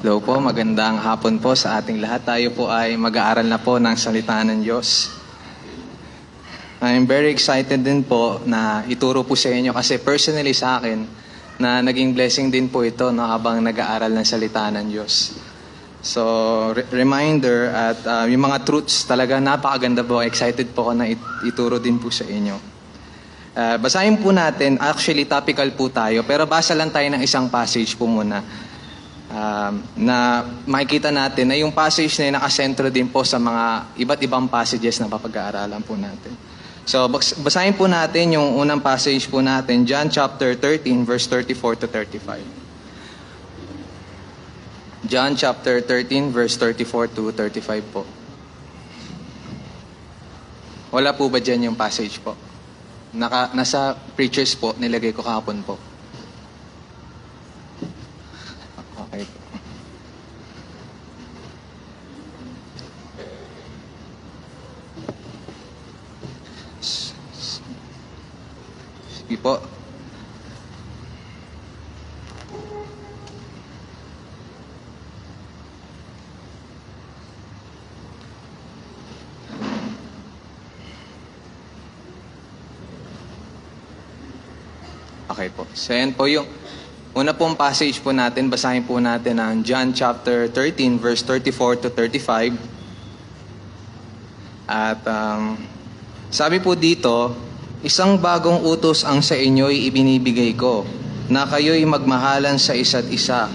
Hello po, magandang hapon po sa ating lahat. Tayo po ay mag-aaral na po ng salita ng Diyos. I'm very excited din po na ituro po sa inyo kasi personally sa akin na naging blessing din po ito no, habang nag-aaral ng salita ng Diyos. So, reminder at yung mga truths talaga napakaganda po. Excited po ako na ituro din po sa inyo. Basahin po natin, actually topical po tayo, pero basa lang tayo ng isang passage po muna. Na makikita natin na yung passage na yun nakasentro din po sa mga iba't ibang passages na papag-aaralan po natin. So, basahin po natin yung unang passage po natin, John chapter 13, verse 34 to 35. John chapter 13, verse 34 to 35 po. Wala po ba dyan yung passage po? Nasa preachers po, nilagay ko kahapon po. Okay. Sige po. Okay po. So yan po yung una pong passage po natin, basahin po natin ang John chapter 13, verse 34 to 35. At sabi po dito, isang bagong utos ang sa inyo'y ibinibigay ko, na kayo'y magmahalan sa isa't isa.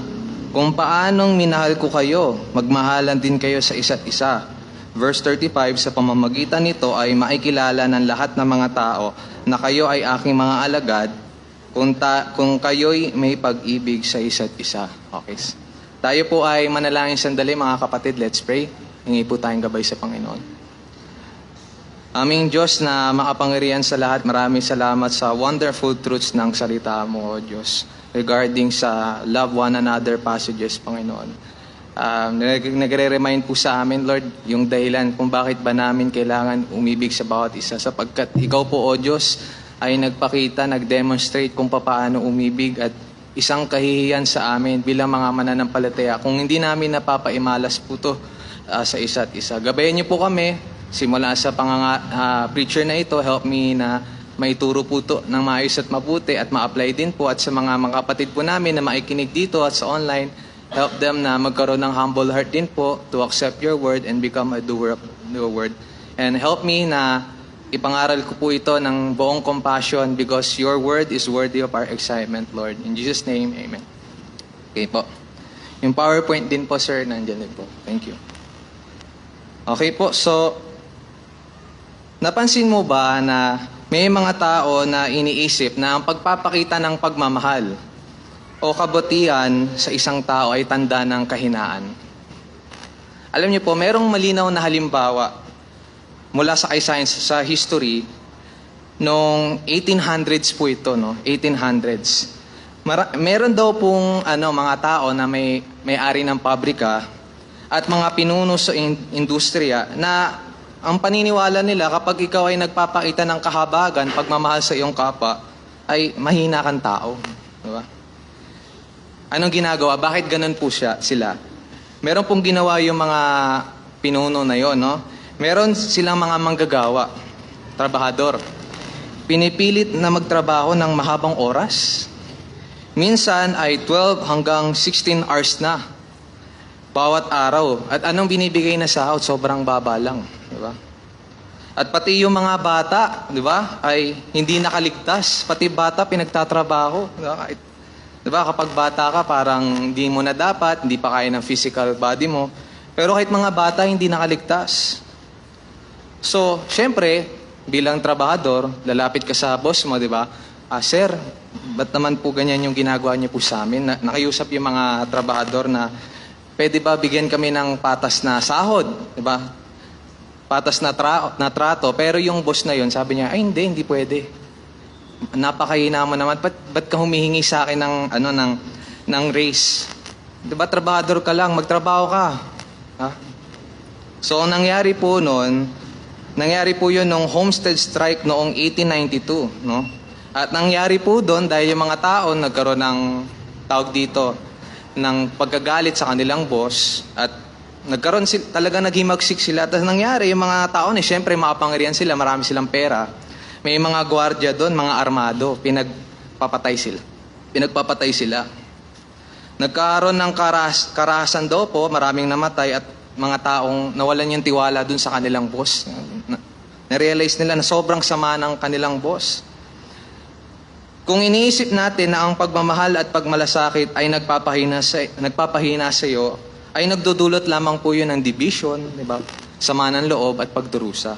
Kung paanong minahal ko kayo, magmahalan din kayo sa isa't isa. Verse 35, sa pamamagitan nito ay makikilala ng lahat ng mga tao na kayo ay aking mga alagad, kung kayo'y may pag-ibig sa isa't isa. Okay. Tayo po ay manalangin sandali mga kapatid. Let's pray. Hingi po tayong gabay sa Panginoon. Aming Diyos na makapangyarihan sa lahat, maraming salamat sa wonderful truths ng salita mo, O Diyos, regarding sa love one another passages, Panginoon. Nagre-remind po sa amin, Lord, yung dahilan kung bakit ba namin kailangan umibig sa bawat isa, sapagkat Ikaw po, O Diyos, ay nagpakita, nag-demonstrate kung paano umibig at isang kahihiyan sa amin bilang mga mananampalataya. Kung hindi namin napapaimalas po to sa isa't isa. Gabayan niyo po kami, simula sa preacher na ito, help me na maituro po to ng maayos at mabuti at ma-apply din po. At sa mga kapatid po namin na maikinig dito at sa online, help them na magkaroon ng humble heart din po to accept your word and become a doer of your word. And help me na ipangaral ko po ito ng buong compassion because your word is worthy of our excitement, Lord. In Jesus' name, amen. Okay po. Yung PowerPoint din po, sir, nandiyan din po. Thank you. Okay po, so napansin mo ba na may mga tao na iniisip na ang pagpapakita ng pagmamahal o kabutihan sa isang tao ay tanda ng kahinaan? Alam niyo po, merong malinaw na halimbawa mula sa kasaysayan sa history noong 1800s po ito, no? 1800s. Meron daw pong mga tao na may-ari ng pabrika at mga pinuno sa industriya na ang paniniwala nila kapag ikaw ay nagpapakita ng kahabagan, pagmamahal sa iyong kapwa, ay mahina kang tao. Diba? Anong ginagawa? Bakit ganun po sila? Meron pong ginawa yung mga pinuno na yon, no? Meron silang mga manggagawa, trabahador. Pinipilit na magtrabaho ng mahabang oras. Minsan ay 12 hanggang 16 hours na bawat araw. At anong binibigay na sahod? Sobrang baba lang. Diba? At pati yung mga bata, diba, ay hindi nakaligtas. Pati bata pinagtatrabaho. Diba? Kapag bata ka, parang hindi mo na dapat, hindi pa kaya ng physical body mo. Pero kahit mga bata, hindi nakaligtas. So, syempre, bilang trabahador, lalapit ka sa boss mo, di ba? Sir, ba't naman po ganyan yung ginagawa niyo po sa amin? Nakiusap yung mga trabahador na, pwede ba bigyan kami ng patas na sahod? Di ba? Patas na trato. Pero yung boss na yon sabi niya, ay hindi pwede. Napakahina mo naman. Ba't ka humihingi sa akin ng raise? Di ba, trabahador ka lang, magtrabaho ka. Ha? So, ang nangyari po noon, nangyari po yun nung Homestead Strike noong 1892, no? At nangyari po doon dahil yung mga tao nagkaroon ng tawag dito ng pagkagalit sa kanilang boss at nagkaroon talaga naghimagsik sila. At nangyari yung mga tao syempre makapangyarihan sila, marami silang pera. May mga gwardiya doon, mga armado, pinagpapatay sila. Nagkaroon ng karahasan daw po, maraming namatay at mga taong nawalan yung tiwala doon sa kanilang boss. Na-realize nila na sobrang sama ng kanilang boss. Kung iniisip natin na ang pagmamahal at pagmalasakit ay nagpapahina sa iyo, ay nagdudulot lamang po yun ng division, di ba? Sama ng loob at pagdurusa.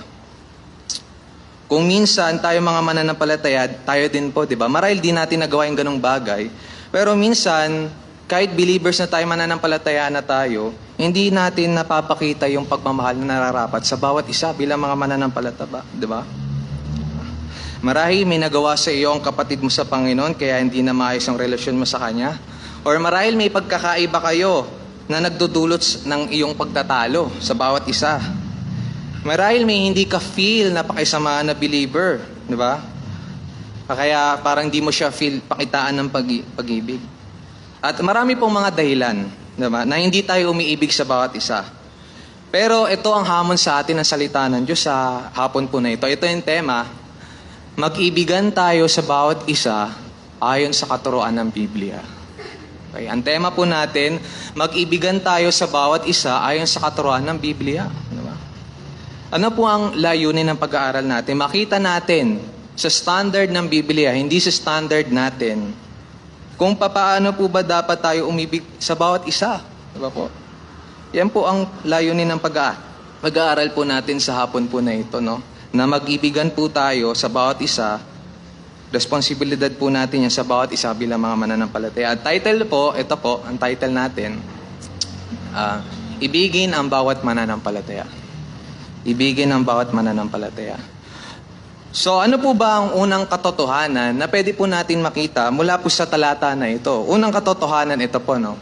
Kung minsan tayo mga mananampalataya, tayo din po, di ba? Marahil di natin nagawa yung ganong bagay. Pero minsan, kahit believers na tayo, mananampalataya na tayo, hindi natin napapakita yung pagmamahal na nararapat sa bawat isa bilang mga mananampalataya, di ba? Marahil may nagawa sa iyo ang kapatid mo sa Panginoon kaya hindi na maayos ang relasyon mo sa Kanya. Or marahil may pagkakaiba kayo na nagdudulot ng iyong pagtatalo sa bawat isa. Marahil may hindi ka feel na pakisamaan na believer, di ba? Kaya parang hindi mo siya feel pakitaan ng pag-ibig. At marami pong mga dahilan, di ba, na hindi tayo umiibig sa bawat isa. Pero ito ang hamon sa atin ng salita ng Diyos sa hapon po na ito. Ito yung tema. Mag-ibigan tayo sa bawat isa ayon sa katuruan ng Biblia. Okay, ang tema po natin, mag-ibigan tayo sa bawat isa ayon sa katuruan ng Biblia. Diba? Ano po ang layunin ng pag-aaral natin? Makita natin sa standard ng Biblia, hindi sa standard natin, kung paano po ba dapat tayo umibig sa bawat isa. Diba po? Yan po ang layunin ng pag-aaral po natin sa hapon po na ito, no? Na mag-ibigan po tayo sa bawat isa, responsibilidad po natin yan sa bawat isa bilang mga mananampalataya. At title po, ito po, ang title natin, Ibigin ang bawat mananampalataya. Ibigin ang bawat mananampalataya. So ano po ba ang unang katotohanan na pwede po natin makita mula po sa talata na ito? Unang katotohanan ito po, no?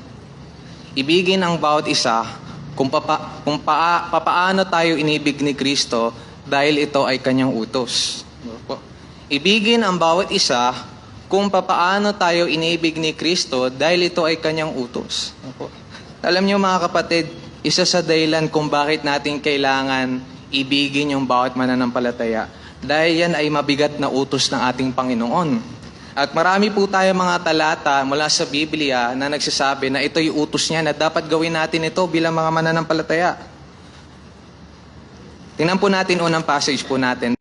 Ibigin ang bawat isa kung paano tayo inibig ni Kristo dahil ito ay kanyang utos. Ibigin ang bawat isa kung paano tayo iniibig ni Kristo dahil ito ay kanyang utos. Alam niyo mga kapatid, isa sa dahilan kung bakit natin kailangan ibigin yung bawat mananampalataya dahil yan ay mabigat na utos ng ating Panginoon. At marami po tayo mga talata mula sa Biblia na nagsasabi na ito yung utos niya na dapat gawin natin ito bilang mga mananampalataya. Tingnan po natin unang passage po natin.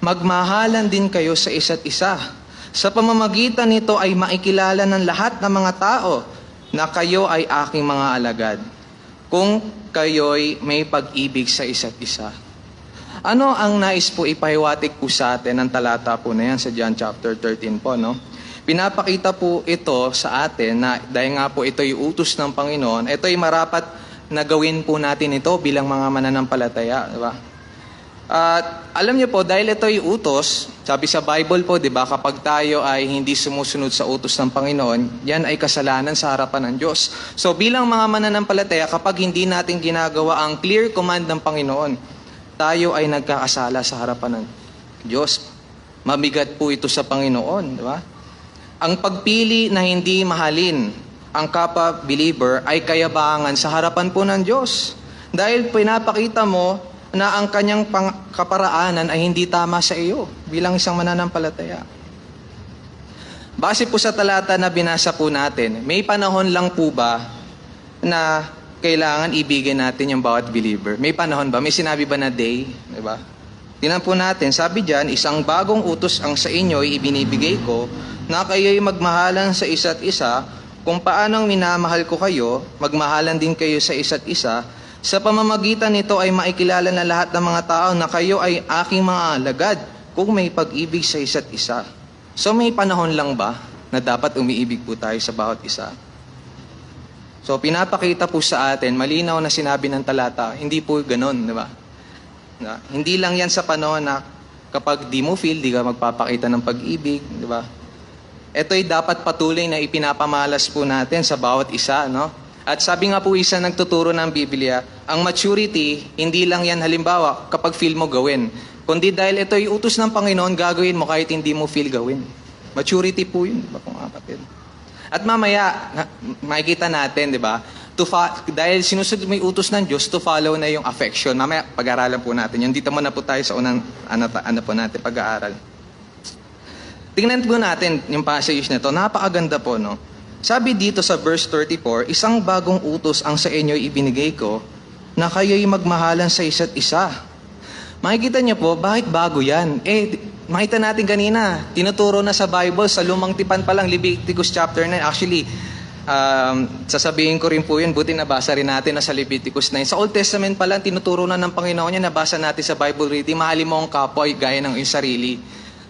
Magmahalan din kayo sa isa't isa. Sa pamamagitan nito ay maikilala ng lahat ng mga tao na kayo ay aking mga alagad. Kung kayo'y may pag-ibig sa isa't isa. Ano ang nais po ipahiwatig po sa atin ng talata po na yan sa John chapter 13 po, no? Pinapakita po ito sa atin na dahil nga po ito yung utos ng Panginoon, ito ay marapat na gawin po natin ito bilang mga mananampalataya, di ba? At alam niyo po, dahil ito ay utos, sabi sa Bible po, di ba, kapag tayo ay hindi sumusunod sa utos ng Panginoon, yan ay kasalanan sa harapan ng Diyos. So bilang mga mananampalataya, kapag hindi natin ginagawa ang clear command ng Panginoon, tayo ay nagkakasala sa harapan ng Diyos. Mabigat po ito sa Panginoon, di ba? Ang pagpili na hindi mahalin ang kapwa-believer ay kayabangan sa harapan po ng Diyos. Dahil pinapakita mo na ang kanyang kaparaanan ay hindi tama sa iyo bilang isang mananampalataya. Base po sa talata na binasa po natin, may panahon lang po ba na kailangan ibigin natin yung bawat believer? May panahon ba? May sinabi ba na day? Diba? Tingnan po natin, sabi diyan, isang bagong utos ang sa inyo ay ibinibigay ko na kayo'y magmahalan sa isa't isa. Kung paano minamahal ko kayo, magmahalan din kayo sa isa't isa. Sa pamamagitan nito ay maikilala na lahat ng mga tao na kayo ay aking mga alagad kung may pag-ibig sa isa't isa. So may panahon lang ba na dapat umiibig po tayo sa bawat isa? So pinapakita po sa atin, malinaw na sinabi ng talata, hindi po ganon, di ba? Hindi lang yan sa panahon na kapag di mo feel, di ka magpapakita ng pag-ibig, di ba? Ito'y dapat patuloy na ipinapamalas po natin sa bawat isa, no? At sabi nga po isa nagtuturo ng Biblia, ang maturity, hindi lang yan halimbawa kapag feel mo gawin. Kundi dahil ito ay utos ng Panginoon, gagawin mo kahit hindi mo feel gawin. Maturity po yun, di ba mga kapatid? At mamaya, makikita natin, di ba? Dahil sinusunod mo yung utos ng Diyos, to follow na yung affection. Mamaya, pag-aaralan po natin yun. Dito muna po tayo sa unang po natin, pag-aaral. Tingnan po natin yung passage na to. Napakaganda po, no? Sabi dito sa verse 34, isang bagong utos ang sa inyo ibinigay ko na kayo'y magmahalan sa isa't isa. Makikita niyo po, bakit bago yan? Makita natin kanina, tinuturo na sa Bible, sa lumang tipan pa lang, Leviticus chapter 9. Actually, sasabihin ko rin po yun, buti nabasa rin natin na sa Leviticus 9. Sa Old Testament pa lang, tinuturo na ng Panginoon niya, nabasa natin sa Bible reading, mahalin mo ang kapwa gaya ng iyong sarili.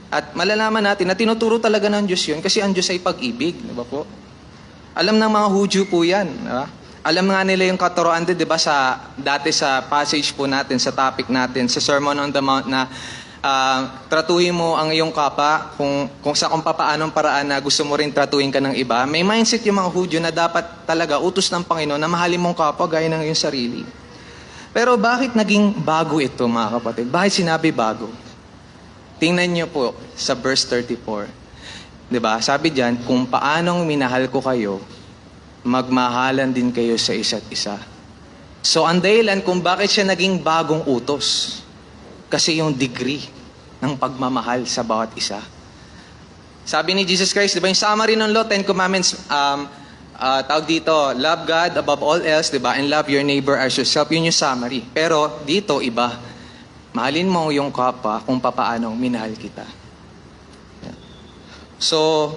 At malalaman natin na tinuturo talaga ng Diyos yun kasi ang Diyos ay pag-ibig, di ba po? Alam ng mga Hudyo po yan, di ba? Alam nga nila yung katuroan din, di ba, dati sa passage po natin, sa topic natin, sa Sermon on the Mount na tratuhin mo ang iyong kapwa kung papaanong paraan na gusto mo rin tratuhin ka ng iba. May mindset yung mga Hudyo na dapat talaga utos ng Panginoon na mahalin mong kapwa gaya ng iyong sarili. Pero bakit naging bago ito, mga kapatid? Bakit sinabi bago? Tingnan niyo po sa verse 34. 'Di ba? Sabi diyan, kung paanong minahal ko kayo, magmahalan din kayo sa isa't isa. So, ang dahilan kung bakit siya naging bagong utos, kasi yung degree ng pagmamahal sa bawat isa. Sabi ni Jesus Christ, 'di ba, yung summary ng law, 10 commandments, tawag dito, love God above all else, 'di ba? And love your neighbor as yourself. Yun yung summary. Pero dito iba. Mahalin mo yung kapwa kung papaano minahal kita. So,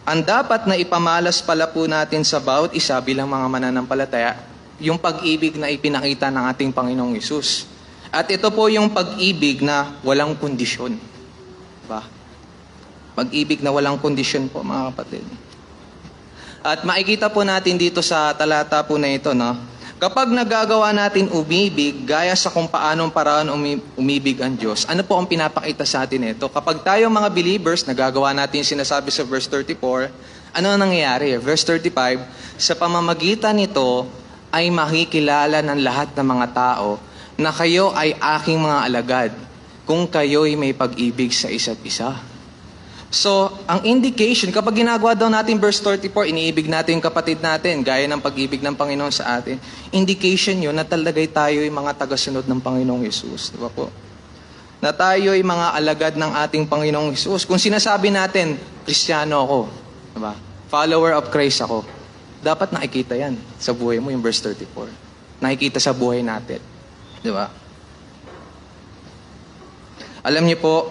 ang dapat na ipamalas pala po natin sa bawat isa bilang mga mananampalataya, yung pag-ibig na ipinakita ng ating Panginoong Hesus. At ito po yung pag-ibig na walang kondisyon. Diba? Pag-ibig na walang kondisyon po, mga kapatid. At makikita po natin dito sa talata po na ito, no? Kapag nagagawa natin umibig, gaya sa kung paanong paraan umibig ang Diyos, ano po ang pinapakita sa atin ito? Kapag tayo mga believers, nagagawa natin yung sinasabi sa verse 34, ano ang nangyayari? Verse 35, sa pamamagitan nito ay makikilala ng lahat ng mga tao na kayo ay aking mga alagad kung kayo'y may pag-ibig sa isa't isa. So, ang indication, kapag ginagawa daw natin verse 34, iniibig natin yung kapatid natin, gaya ng pag-ibig ng Panginoon sa atin, indication yun na talagay tayo yung mga tagasunod ng Panginoong Hesus. Diba po? Na tayo yung mga alagad ng ating Panginoong Hesus. Kung sinasabi natin, Kristiyano ako, diba? Follower of Christ ako, dapat nakikita yan sa buhay mo, yung verse 34. Nakikita sa buhay natin. Diba? Alam niyo po,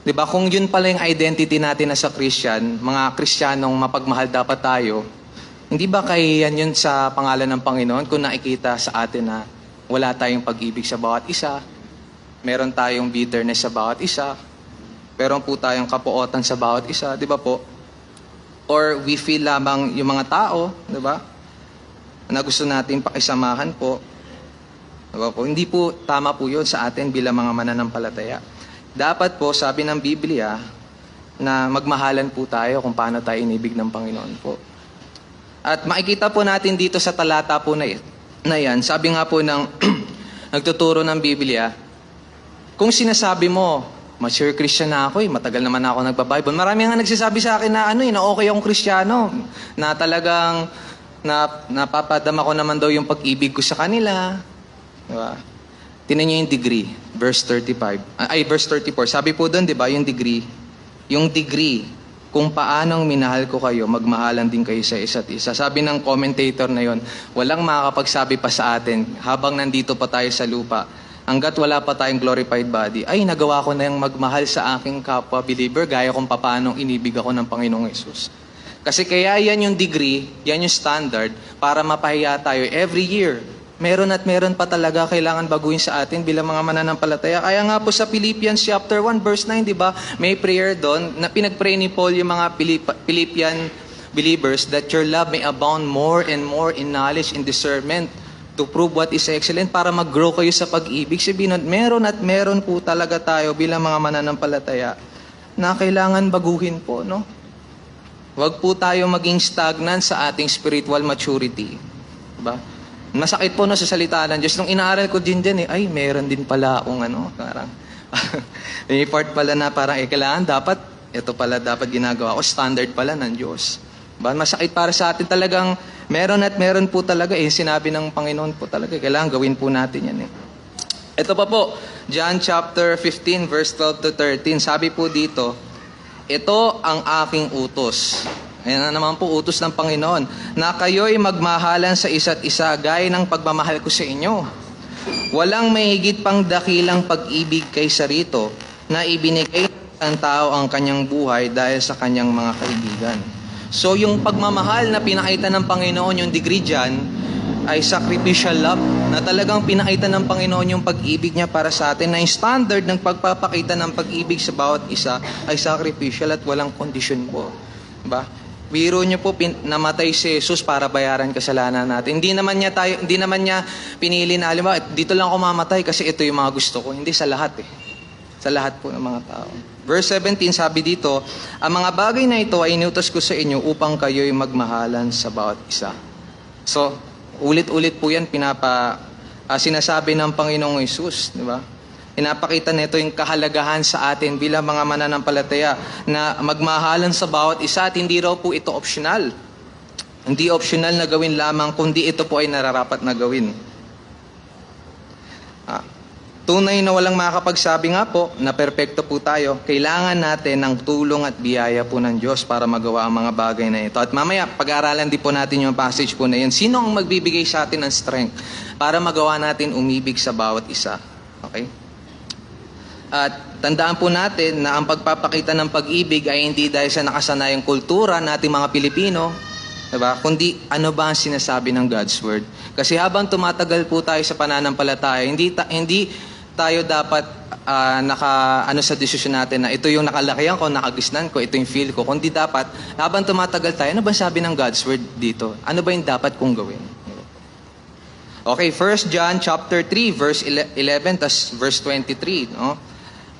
diba, kung yun pala yung identity natin as a Christian, mga Kristiyanong mapagmahal dapat tayo, hindi ba kahihiyan yun sa pangalan ng Panginoon kung nakikita sa atin na wala tayong pag-ibig sa bawat isa, meron tayong bitterness sa bawat isa, meron po tayong kapuotan sa bawat isa, di ba po? Or we feel lamang yung mga tao, di ba, na gusto natin pakisamahan po. Di ba po? Hindi po tama po yun sa atin bilang mga mananampalataya. Dapat po, sabi ng Biblia, na magmahalan po tayo kung paano tayo inibig ng Panginoon po. At makikita po natin dito sa talata po na yan, sabi nga po ng nagtuturo ng Biblia, kung sinasabi mo, mature Christian na ako, matagal naman ako nagbabible. Marami nga nagsasabi sa akin na na okay akong Kristiyano, na talagang napapadama ko naman daw yung pag-ibig ko sa kanila. Diba? Tingnan niyo yung degree, verse 34. Sabi po doon, di ba, yung degree, kung paanong minahal ko kayo, magmahalan din kayo sa isa't isa. Sabi ng commentator na yon, walang makakapagsabi pa sa atin, habang nandito pa tayo sa lupa, hanggat wala pa tayong glorified body, ay nagawa ko na yung magmahal sa aking kapwa-believer, gaya kung paanong inibig ako ng Panginoong Hesus. Kasi kaya yan yung degree, yan yung standard, para mapahiya tayo every year. Meron at meron pa talaga kailangan baguhin sa atin bilang mga mananampalataya. Kaya nga po sa Philippians chapter 1 verse 9, di ba? May prayer doon na pinag-pray ni Paul yung mga Philippian believers that your love may abound more and more in knowledge and discernment to prove what is excellent, para mag-grow kayo sa pag-ibig. Sabihin, meron at meron po talaga tayo bilang mga mananampalataya na kailangan baguhin po, no? Huwag po tayo maging stagnant sa ating spiritual maturity. Diba? Masakit po no sa salita ng Diyos. Nung inaaral ko din dyan, ay, meron din pala akong parang, may part pala na parang, kailangan dapat, ito pala dapat ginagawa ko, standard pala ng Diyos. Diba? Masakit para sa atin talagang, meron at meron po talaga, sinabi ng Panginoon po talaga, kailangan gawin po natin yan Ito pa po, John chapter 15, verse 12 to 13, sabi po dito, ito ang aking utos. Ayan na naman po, utos ng Panginoon, na kayo'y magmahalan sa isa't isa, gaya ng pagmamahal ko sa inyo. Walang mahigit pang dakilang pag-ibig kaysa rito, na ibinigay ng tao ang kanyang buhay dahil sa kanyang mga kaibigan. So yung pagmamahal na pinakita ng Panginoon, yung degree dyan, ay sacrificial love, na talagang pinakita ng Panginoon yung pag-ibig niya para sa atin, na yung standard ng pagpapakita ng pag-ibig sa bawat isa ay sacrificial at walang kondisyon po. Diba? Biro niyo po, namatay si Jesus para bayaran kasalanan natin. Hindi naman niya pinili na, halimbawa, dito lang ako mamatay kasi ito yung mga gusto ko. Hindi, sa lahat Sa lahat po ng mga tao. Verse 17, sabi dito, ang mga bagay na ito ay inutos ko sa inyo upang kayo'y magmahalan sa bawat isa. So, ulit-ulit po yan sinasabi ng Panginoong Hesus, di ba? Pinapakita nito yung kahalagahan sa atin bilang mga mananampalataya na magmahalan sa bawat isa at hindi raw po ito optional. Hindi optional na gawin lamang, kundi ito po ay nararapat na gawin. Tunay na walang makakapagsabi nga po na perpekto po tayo. Kailangan natin ng tulong at biyaya po ng Diyos para magawa ang mga bagay na ito. At mamaya, pag-aaralan din po natin yung passage po na yun. Sino ang magbibigay sa atin ng strength para magawa natin umibig sa bawat isa? Okay? At tandaan po natin na ang pagpapakita ng pag-ibig ay hindi dahil sa nakasanayang kultura nating mga Pilipino, diba? Kundi ano ba ang sinasabi ng God's Word. Kasi habang tumatagal po tayo sa pananampalataya, hindi tayo dapat sa desisyon natin na ito yung nakalakihan ko, nakagisnan ko, ito yung feel ko. Kundi dapat, habang tumatagal tayo, ano ba sabi ng God's Word dito? Ano ba yung dapat kong gawin? Okay, 1 John chapter 3, verse 11, tas verse 23, no?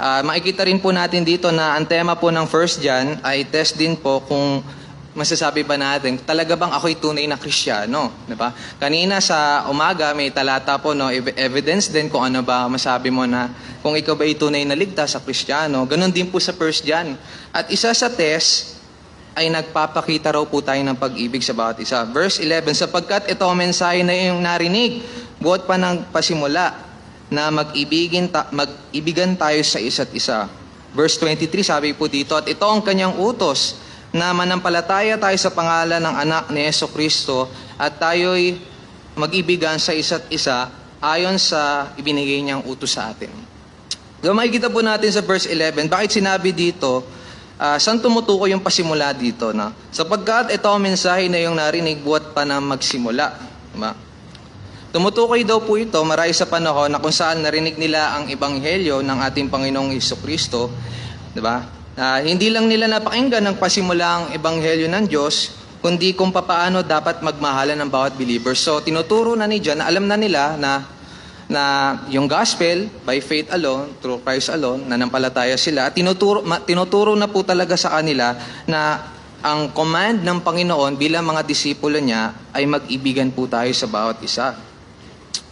Makikita rin po natin dito na ang tema po ng 1 John ay test din po kung masasabi ba natin, talaga bang ako'y tunay na Kristiyano? Diba? Kanina sa umaga may talata po, no, evidence din kung ano ba masabi mo na kung ikaw ba ay tunay na ligtas sa Kristiyano. Ganon din po sa 1 John. At isa sa test ay nagpapakita raw po tayo ng pag-ibig sa bawat isa. Verse 11, sapagkat ito ang mensahe na iyong narinig, buot pa ng pasimula, na mag-ibigan tayo sa isa't isa. Verse 23, sabi po dito, at ito ang kanyang utos, na manampalataya tayo sa pangalan ng anak ni Jesucristo at tayo'y mag-ibigan sa isa't isa ayon sa ibinigay niyang utos sa atin. So, makikita po natin sa verse 11, bakit sinabi dito, saan tumutukoy yung pasimula dito? No? Sapagkat ito ang mensahe na yung narinig buhat pa na magsimula. Diba? Tumutukoy daw po ito marahil sa panahon na kung saan narinig nila ang ebanghelyo ng ating Panginoong Jesucristo, diba? Hindi lang nila napakinggan ng pasimulang ebanghelyo ng Diyos, kundi kung papaano dapat magmahalan ng bawat believer. So, tinuturo na ni John, alam na nila na yung gospel, by faith alone, through Christ alone, nanampalataya sila. At tinuturo na po talaga sa kanila na ang command ng Panginoon bilang mga disipulo niya ay mag-ibigan po tayo sa bawat isa.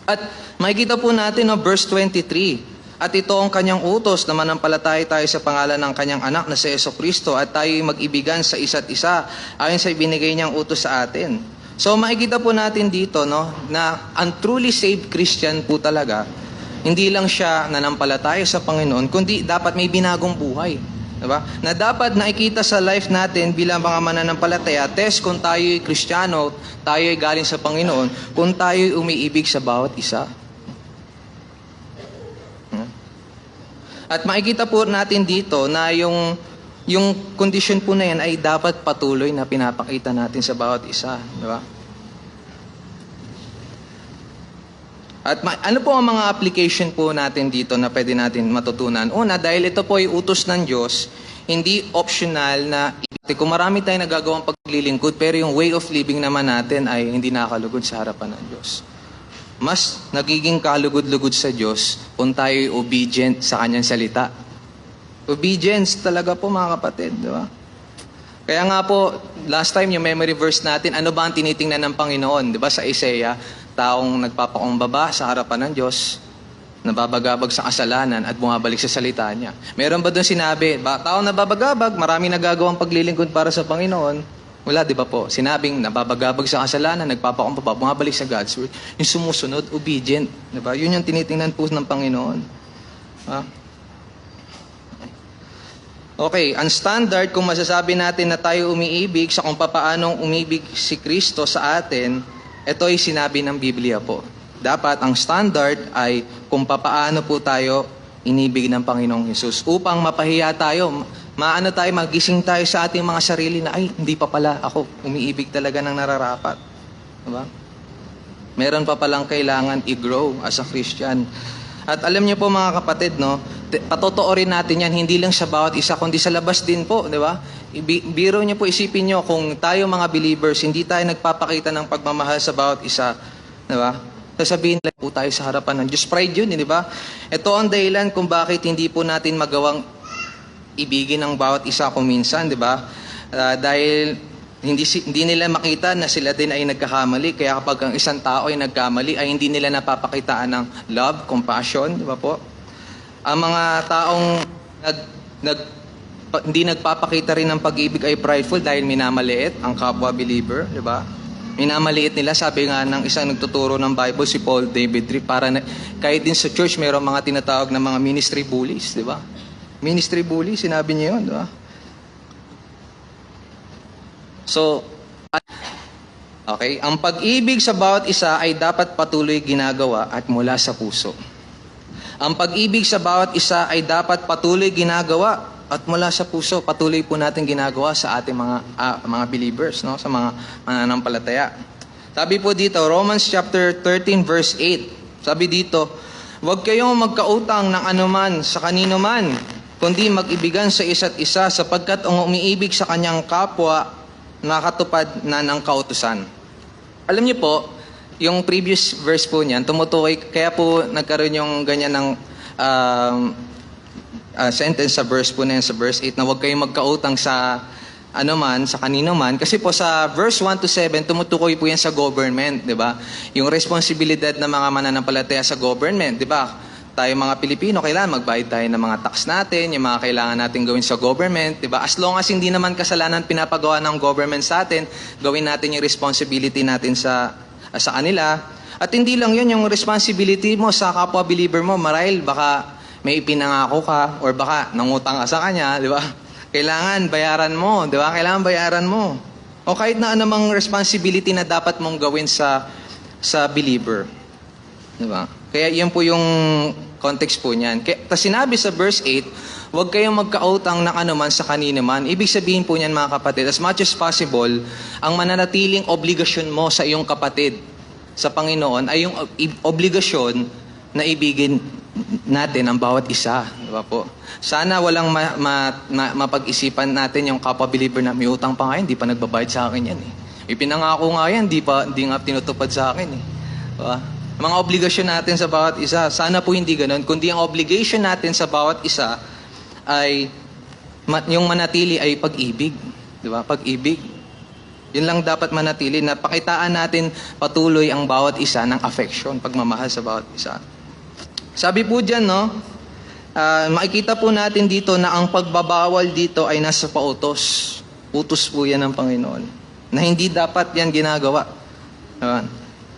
At makikita po natin verse 23, at ito ang kanyang utos na manampalataya tayo sa pangalan ng kanyang anak na si Jesucristo at tayo mag-ibigan sa isa't isa ayon sa ibinigay niyang utos sa atin. So makikita po natin dito na ang truly saved Christian po talaga, hindi lang siya nanampalataya sa Panginoon, kundi dapat may binagong buhay. Diba? Na dapat nakikita sa life natin bilang mga mananampalataya, test kung tayo'y Kristiyano, tayo'y galing sa Panginoon, kung tayo'y umiibig sa bawat isa. At makikita po natin dito na yung condition po na yan ay dapat patuloy na pinapakita natin sa bawat isa. Diba? At ano po ang mga application po natin dito na pwede natin matutunan? Una, dahil ito po ay utos ng Diyos, hindi optional na kung marami tayong nagagawang paglilingkod, pero yung way of living naman natin ay hindi nakakalugod sa harapan ng Diyos. Mas nagiging kalugod-lugod sa Diyos kung tayo'y obedient sa Kanyang salita. Obedience talaga po mga kapatid, di ba? Kaya nga po, last time yung memory verse natin, ano ba ang tinitingnan ng Panginoon? Di ba sa Isaiah, taong nagpapakumbaba sa harapan ng Diyos, nababagabag sa kasalanan at bumabalik sa salita niya. Meron ba doon sinabi, taong nababagabag, marami nagagawang paglilingkod para sa Panginoon? Wala, di ba po? Sinabing nababagabag sa kasalanan, nagpapakumbaba, bumabalik sa God's word. Yung sumusunod, obedient. Di ba? Yun yung tinitingnan po ng Panginoon. Ha? Okay, ang standard kung masasabi natin na tayo umiibig sa kung papaanong umibig si Kristo sa atin, ito ay sinabi ng Biblia po. Dapat ang standard ay kung papaano po tayo inibig ng Panginoong Hesus. Upang mapahiya tayo, magising tayo sa ating mga sarili na, ay, hindi pa pala ako umiibig talaga ng nararapat. Diba? Meron pa palang kailangan i-grow as a Christian. At alam niyo po mga kapatid, no, patotoo rin natin yan, hindi lang sa bawat isa, kundi sa labas din po, di ba? Biro niyo po, isipin niyo, kung tayo mga believers, hindi tayo nagpapakita ng pagmamahal sa bawat isa, di ba? Sasabihin lang po tayo sa harapan ng Diyos. Pride yun, di ba? Ito ang dahilan kung bakit hindi po natin magawang ibigin ng bawat isa kung minsan, di ba? Dahil hindi nila makita na sila din ay nagkakamali. Kaya kapag ang isang tao ay nagkamali, ay hindi nila napapakitaan ng love, compassion, di ba po? Ang mga taong hindi nagpapakita rin ng pag-ibig ay prideful dahil minamaliit ang kapwa believer, di ba? Minamaliit nila, sabi nga ng isang nagtuturo ng Bible, si Paul David Tripp, kahit din sa church, mayroong mga tinatawag na mga ministry bullies, di ba? Ministry bullies, sinabi niya yun, di ba? So, okay, ang pag-ibig sa bawat isa ay dapat patuloy ginagawa at mula sa puso. Ang pag-ibig sa bawat isa ay dapat patuloy ginagawa at mula sa puso. Patuloy po natin ginagawa sa ating mga believers, no? Sa mga mananampalataya. Sabi po dito, Romans chapter 13 verse 8. Sabi dito, huwag kayong magkautang ng anuman sa kanino man, kundi mag-ibigan sa isa't isa sapagkat ang umiibig sa kanyang kapwa nakatupad na ng kautusan. Alam niyo po, yung previous verse po niyan, tumutukoy, kaya po nagkaroon yung ganyan ng sentence sa verse po na yan, sa verse 8, na huwag kayong magkautang sa anuman, sa kanino man. Kasi po sa verse 1 to 7, tumutukoy po yan sa government, di ba? Yung responsibilidad ng mga mananampalataya sa government, di ba? Tayo mga Pilipino, kailangan magbayad tayo ng mga tax natin, yung mga kailangan natin gawin sa government, di ba? As long as hindi naman kasalanan pinapagawa ng government sa atin, gawin natin yung responsibility natin sa kanila. At hindi lang yun, yung responsibility mo sa kapwa believer mo, marahil baka may ipinangako ka or baka nangutang ka sa kanya, di ba? Kailangan bayaran mo, di ba? Kailangan bayaran mo. O kahit na anumang responsibility na dapat mong gawin sa believer. Di ba? Kaya yun po yung context po niyan. Tapos sinabi sa verse 8, huwag kayong magkautang ng anuman sa kanino man. Ibig sabihin po niyan mga kapatid, as much as possible, ang mananatiling obligasyon mo sa iyong kapatid sa Panginoon ay yung obligasyon na ibigin natin ang bawat isa. Diba po? Sana walang mapag-isipan natin yung kapwa believer na may utang pa nga, hindi pa nagbabayad sa akin yan. Ipinangako nga yan, hindi nga tinutupad sa akin. Diba? Mga obligasyon natin sa bawat isa, sana po hindi ganun. Kundi ang obligation natin sa bawat isa ay yung manatili ay pag-ibig. Di ba? Pag-ibig. Yun lang dapat manatili. Napakitaan natin patuloy ang bawat isa ng affection, pagmamahal sa bawat isa. Sabi po dyan, no? Makikita po natin dito na ang pagbabawal dito ay nasa pautos. Utos po yan ng Panginoon. Na hindi dapat yan ginagawa. Diba?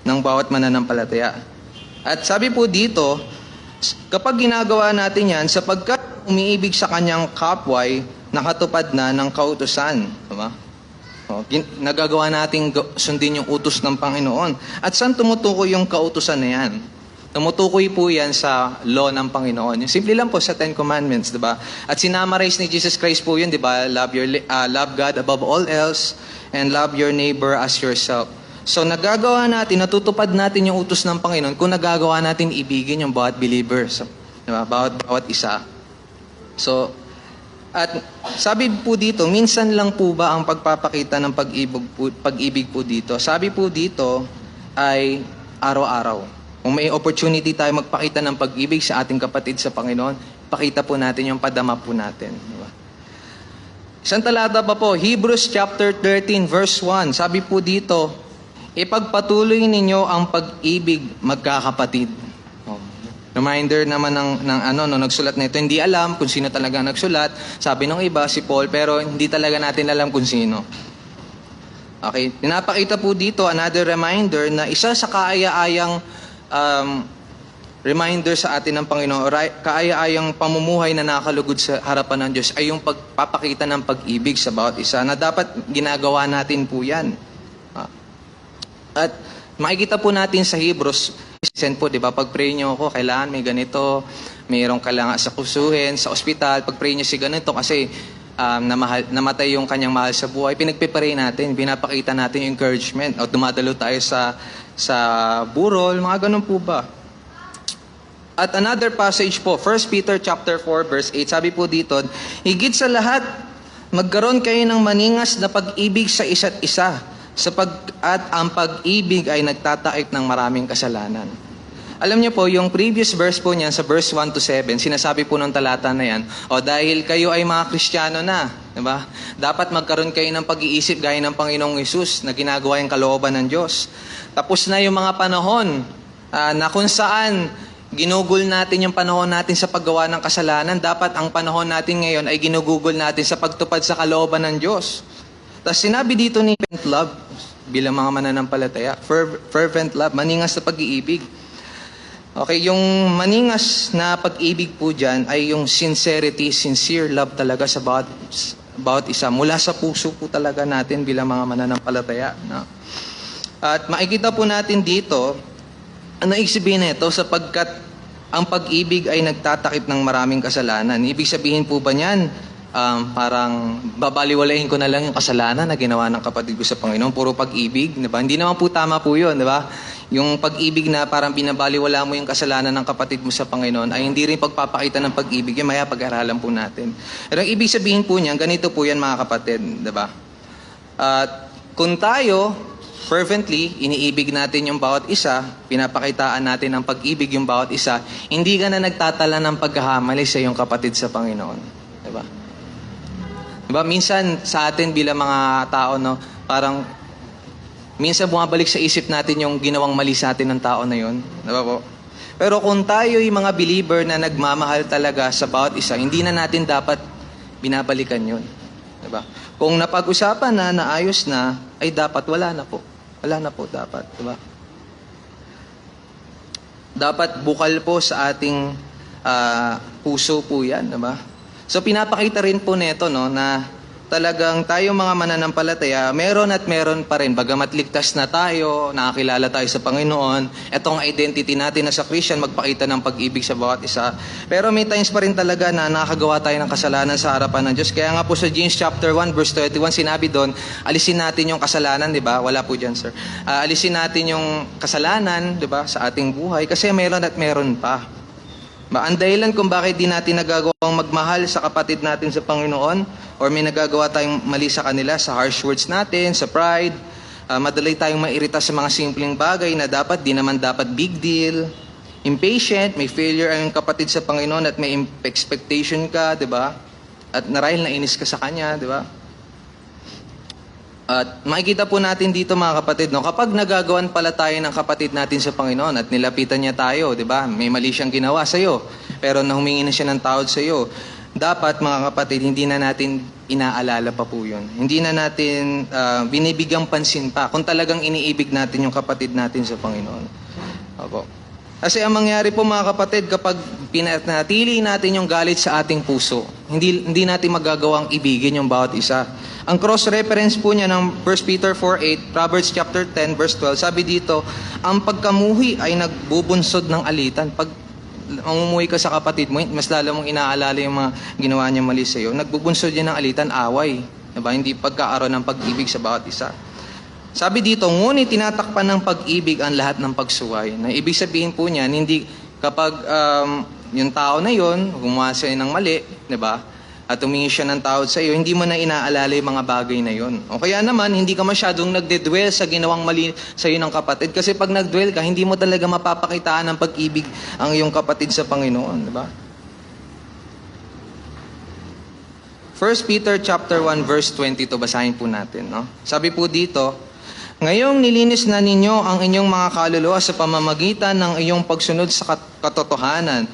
Ng bawat mananampalataya. At sabi po dito, kapag ginagawa natin yan, sapagkat umiibig sa kanyang kapway, nakatupad na ng kautusan. Diba? Nagagawa natin sundin yung utos ng Panginoon. At saan tumutukoy yung kautusan na yan? Tumutukoy po yan sa law ng Panginoon. Yung simple lang po sa Ten Commandments, diba? At sinamarize ni Jesus Christ po yun, diba? Love God above all else and love your neighbor as yourself. So nagagawa natin, natutupad natin yung utos ng Panginoon kung nagagawa natin ibigin yung bawat believer, diba? Bawat isa. So, at sabi po dito, minsan lang po ba ang pagpapakita ng pag-ibig po dito? Sabi po dito ay araw-araw. Kung may opportunity tayo magpakita ng pag-ibig sa ating kapatid sa Panginoon, pakita po natin yung padama po natin. Diba? Isang talata pa po, Hebrews chapter 13 verse 1. Sabi po dito, ipagpatuloy ninyo ang pag-ibig magkakapatid. Oh. Reminder naman ng nagsulat nito. Hindi alam kung sino talaga nagsulat. Sabi ng iba, si Paul, pero hindi talaga natin alam kung sino. Okay, pinapakita po dito another reminder na isa sa kaaya-ayang reminder sa atin ng Panginoon, kaaya-ayang pamumuhay na nakalugod sa harapan ng Diyos ay yung pagpapakita ng pag-ibig sa bawat isa na dapat ginagawa natin po yan. At makikita po natin sa Hebrews, send po, di ba, pag-pray nyo ako, kailangan may ganito, mayroong kailangan sa kusuhin, sa ospital, pag-pray nyo si ganito kasi namatay yung kanyang mahal sa buhay, pinagpipray natin, pinapakita natin yung encouragement, o dumadalo tayo sa burol, mga ganun po ba? At another passage po, 1 Peter chapter 4 verse 8, sabi po dito, higit sa lahat, magkaroon kayo ng maningas na pag-ibig sa isa't isa, at ang pag-ibig ay nagtataik ng maraming kasalanan. Alam niyo po, yung previous verse po niyan, sa verse 1 to 7, sinasabi po ng talata na yan, dahil kayo ay mga Kristiyano na, diba? Dapat magkaroon kayo ng pag-iisip gaya ng Panginoong Hesus na ginagawa yung kalooban ng Diyos. Tapos na yung mga panahon na kung saan ginugol natin yung panahon natin sa paggawa ng kasalanan, dapat ang panahon natin ngayon ay ginugugol natin sa pagtupad sa kalooban ng Diyos. Tapos sinabi dito ni fervent love, bilang mga mananampalataya, fervent love, maningas na pag-iibig. Okay, yung maningas na pag-ibig po dyan ay yung sincerity, sincere love talaga sa bawat isa. Mula sa puso po talaga natin bilang mga mananampalataya. No? At makikita po natin dito, ano ibig nito sapagkat ang pag-ibig ay nagtatakip ng maraming kasalanan. Ibig sabihin po ba niyan, parang babaliwalain ko na lang yung kasalanan na ginawa ng kapatid ko sa Panginoon, puro pag-ibig, diba? Hindi naman po tama po yun, diba? Yung pag-ibig na parang binabaliwala mo yung kasalanan ng kapatid mo sa Panginoon ay hindi rin pagpapakita ng pag-ibig. Yan maya pag-aralan po natin. Pero ang ibig sabihin po niyan, ganito po yan mga kapatid, diba? At kung tayo fervently, iniibig natin yung bawat isa, pinapakitaan natin ang pag-ibig yung bawat isa, hindi ka na nagtatala ng pagkahamali sa iyong kapatid sa Panginoon. Diba? Diba? Minsan sa atin bilang mga tao, no, parang minsan bumabalik sa isip natin yung ginawang mali sa atin ng tao na yun. Diba po? Pero kung tayo yung mga believer na nagmamahal talaga sa bawat isa, hindi na natin dapat binabalikan yun. Diba? Kung napag-usapan na, naayos na, ay dapat wala na po. Wala na po dapat, diba? Dapat bukal po sa ating puso po yan, diba? So pinapakita rin po nito, no, na talagang tayo mga mananampalataya, meron at meron pa rin. Bagamat ligtas na tayo, nakakilala tayo sa Panginoon, etong identity natin na sa Christian, magpakita ng pag-ibig sa bawat isa. Pero may times pa rin talaga na nakakagawa tayo ng kasalanan sa harapan ng Diyos. Kaya nga po sa James chapter 1 verse 31, sinabi doon, alisin natin yung kasalanan, di ba? Wala po dyan, sir. Alisin natin yung kasalanan, di ba, sa ating buhay, kasi meron at meron pa. Ang dahilan kung bakit di natin nagagawang magmahal sa kapatid natin sa Panginoon or may nagagawa tayong mali sa kanila sa harsh words natin, sa pride, madali tayong mairita sa mga simpleng bagay na di naman dapat big deal, impatient, may failure ang kapatid sa Panginoon at may expectation ka, di ba? At narahil nainis ka sa kanya, di ba? At makikita po natin dito mga kapatid, no, kapag nagagawan pala tayo ng kapatid natin sa Panginoon at nilapitan niya tayo, di ba? May mali siyang ginawa sa iyo, pero humingi na siya ng tawad sa iyo. Dapat mga kapatid, hindi na natin inaalala pa po yun. Hindi na natin binibigyang pansin pa kung talagang iniibig natin yung kapatid natin sa Panginoon. Opo. Kasi ang mangyari po mga kapatid, kapag pinatili natin yung galit sa ating puso, hindi natin magagawang ibigin yung bawat isa. Ang cross-reference po niya ng 1 Peter 4:8, Proverbs chapter 10 verse 12, sabi dito, ang pagkamuhi ay nagbubunsod ng alitan. Pag umuwi ka sa kapatid mo, mas lalo mong inaalala yung mga ginawa niya mali sa iyo. Nagbubunsod yan ng alitan, away. Diba? Hindi pagkaaroon ng pag-ibig sa bawat isa. Sabi dito, ngunit tinatakpan ng pag-ibig ang lahat ng pagsuway. Na ibig sabihin po niyan, hindi kapag yung tao na yon gumawa siya ng mali, di ba? At humingi siya ng tawad sa iyo, hindi mo na inaalala yung mga bagay na yon. O kaya naman, hindi ka masyadong nagdedwell sa ginawang mali sa iyo ng kapatid. Kasi pag nagdwell ka, hindi mo talaga mapapakitaan ng pag-ibig ang iyong kapatid sa Panginoon, di ba? 1 Peter chapter 1 verse 22, basahin po natin, no? Sabi po dito, ngayong nilinis na ninyo ang inyong mga kaluluwa sa pamamagitan ng iyong pagsunod sa katotohanan,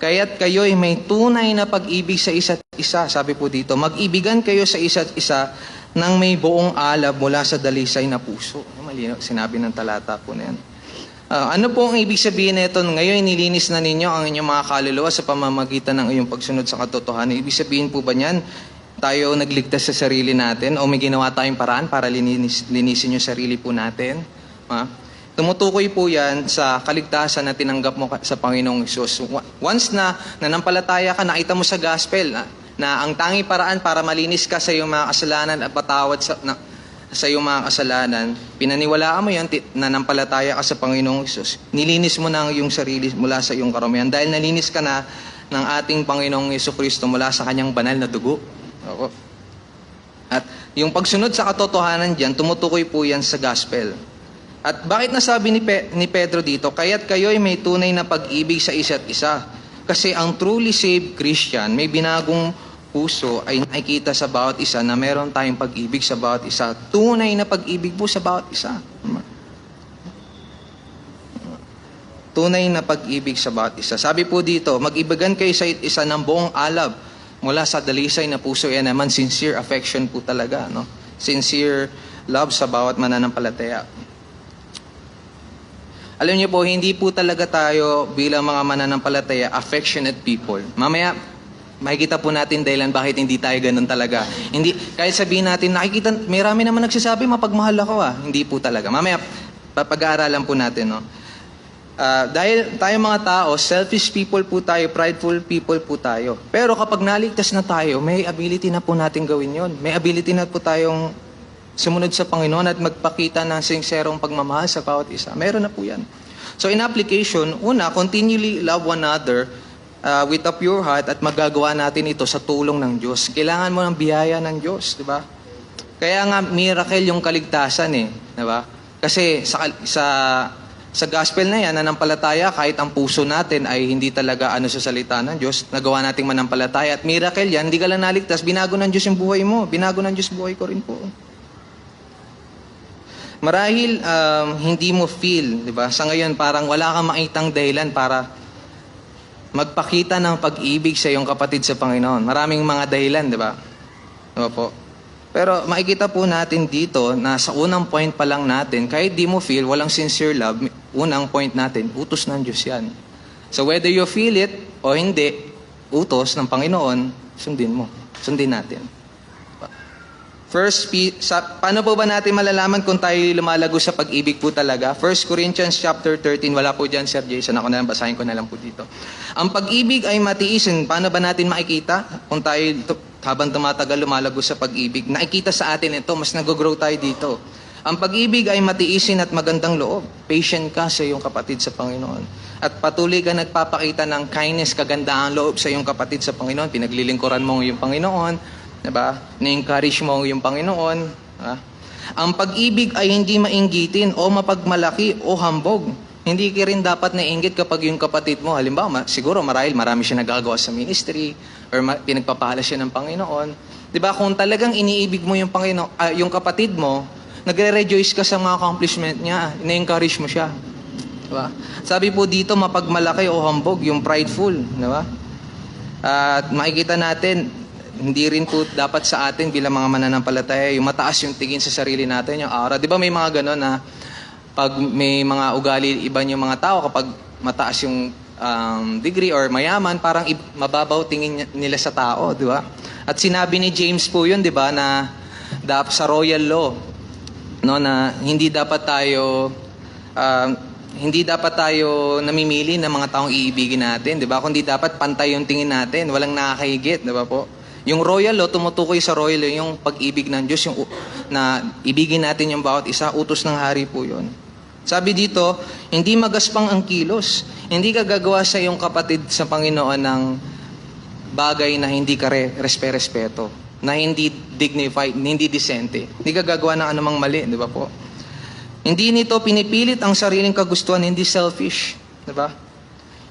kaya't kayo'y may tunay na pag-ibig sa isa't isa. Sabi po dito, mag-ibigan kayo sa isa't isa nang may buong alab mula sa dalisay na puso. Malino, sinabi ng talata po na yan. Ano po ang ibig sabihin nito? Ngayon nilinis na ninyo ang inyong mga kaluluwa sa pamamagitan ng iyong pagsunod sa katotohanan. Ibig sabihin po ba niyan, tayo nagligtas sa sarili natin o may ginawa tayong paraan para linisin yung sarili po natin? Tumutukoy po yan sa kaligtasan na tinanggap mo sa Panginoong Hesus. Once na nanampalataya ka, nakita mo sa gospel na ang tanging paraan para malinis ka sa iyong mga kasalanan at patawad sa iyong mga kasalanan, pinaniwalaan mo yan, nanampalataya ka sa Panginoong Hesus. Nilinis mo na ang iyong sarili mula sa iyong karamihan dahil nalinis ka na ng ating Panginoong Jesucristo mula sa kanyang banal na dugo. Oo. At yung pagsunod sa katotohanan diyan, tumutukoy po yan sa gospel. At bakit nasabi ni Pedro dito, kaya't kayo'y may tunay na pag-ibig sa isa't isa. Kasi ang truly saved Christian, may binagong puso ay nakikita sa bawat isa na meron tayong pag-ibig sa bawat isa. Tunay na pag-ibig po sa bawat isa. Tunay na pag-ibig sa bawat isa. Sabi po dito, mag-ibigan kayo sa isa ng buong alab mula sa dalisay na puso. Yan naman, sincere affection po talaga. No? Sincere love sa bawat mananampalataya. Alam niyo po, hindi po talaga tayo bilang mga mananampalataya affectionate people. Mamaya, makikita po natin dahilan bakit hindi tayo ganun talaga. Hindi, kahit sabihin natin, may rami naman nagsasabi, mapagmahal ako Hindi po talaga. Mamaya, pag-aaralan po natin. No? Dahil tayo mga tao, selfish people po tayo, prideful people po tayo. Pero kapag naligtas na tayo, may ability na po natin gawin yon. May ability na po tayong sumunod sa Panginoon at magpakita ng sinserong pagmamahal sa bawat isa. Meron na po yan. So in application, una, continually love one another with a pure heart at magagawa natin ito sa tulong ng Diyos. Kailangan mo ng biyaya ng Diyos, di ba? Kaya nga miracle yung kaligtasan di ba? Kasi sa gospel na yan, nanampalataya, kahit ang puso natin ay hindi talaga sa salita ng Diyos, nagawa nating manampalataya. At miracle yan, hindi ka lang naligtas, binago ng Diyos yung buhay mo. Binago ng Diyos buhay ko rin po. Marahil hindi mo feel, di ba? Sa ngayon, parang wala kang makitang dahilan para magpakita ng pag-ibig sa iyong kapatid sa Panginoon. Maraming mga dahilan, di ba? Diba po? Pero makikita po natin dito na sa unang point pa lang natin, kahit di mo feel, walang sincere love, unang point natin, utos ng Diyos yan. So whether you feel it o hindi, utos ng Panginoon, sundin mo. Sundin natin. Paano po ba natin malalaman kung tayo lumalago sa pag-ibig po talaga? 1 Corinthians chapter 13, wala po dyan, Sir Jason. Ako na lang, basahin ko na lang po dito. Ang pag-ibig ay matiisin. Paano ba natin makikita kung tayo habang tumatagal lumalago sa pag-ibig? Nakikita sa atin ito, mas nag-grow tayo dito. Ang pag-ibig ay matiisin at magandang loob. Patient ka sa iyong kapatid sa Panginoon. At patuloy ka nagpapakita ng kindness, kagandahang loob sa iyong kapatid sa Panginoon. Pinaglilingkuran mo yung Panginoon. Diba? Na-encourage mo yung Panginoon. Diba? Ang pag-ibig ay hindi mainggitin o mapagmalaki o hambog. Hindi ka rin dapat nainggit kapag yung kapatid mo, halimbawa, siguro marami siya nagagawa sa ministry or pinagpapahala siya ng Panginoon. Diba? Kung talagang iniibig mo yung Panginoon, yung kapatid mo, nagre-rejoice ka sa mga accomplishment niya, na-encourage mo siya. Diba? Sabi po dito, mapagmalaki o hambog, yung prideful. Diba? At makikita natin, hindi rin po dapat sa atin bilang mga mananampalataya yung mataas yung tingin sa sarili natin, yung aura. Di ba may mga gano'n na pag may mga ugali, iba yung mga tao kapag mataas yung degree or mayaman, parang mababaw tingin nila sa tao, di ba? At sinabi ni James po yun, di ba, na sa royal law, no, na hindi dapat tayo namimili ng mga taong iibigin natin, di ba? Kundi dapat pantay yung tingin natin, walang nakakahigit, di ba po? Yung royal law, tumutukoy sa royal law, yung pag-ibig ng Diyos, yung na ibigin natin yung bawat isa, utos ng hari po yun. Sabi dito, hindi magaspang ang kilos. Hindi ka gagawa sa iyong kapatid sa Panginoon ng bagay na hindi ka respeto, na hindi dignified, hindi decente. Hindi ka gagawa ng anumang mali, di ba po? Hindi nito pinipilit ang sariling kagustuhan, hindi selfish, di ba?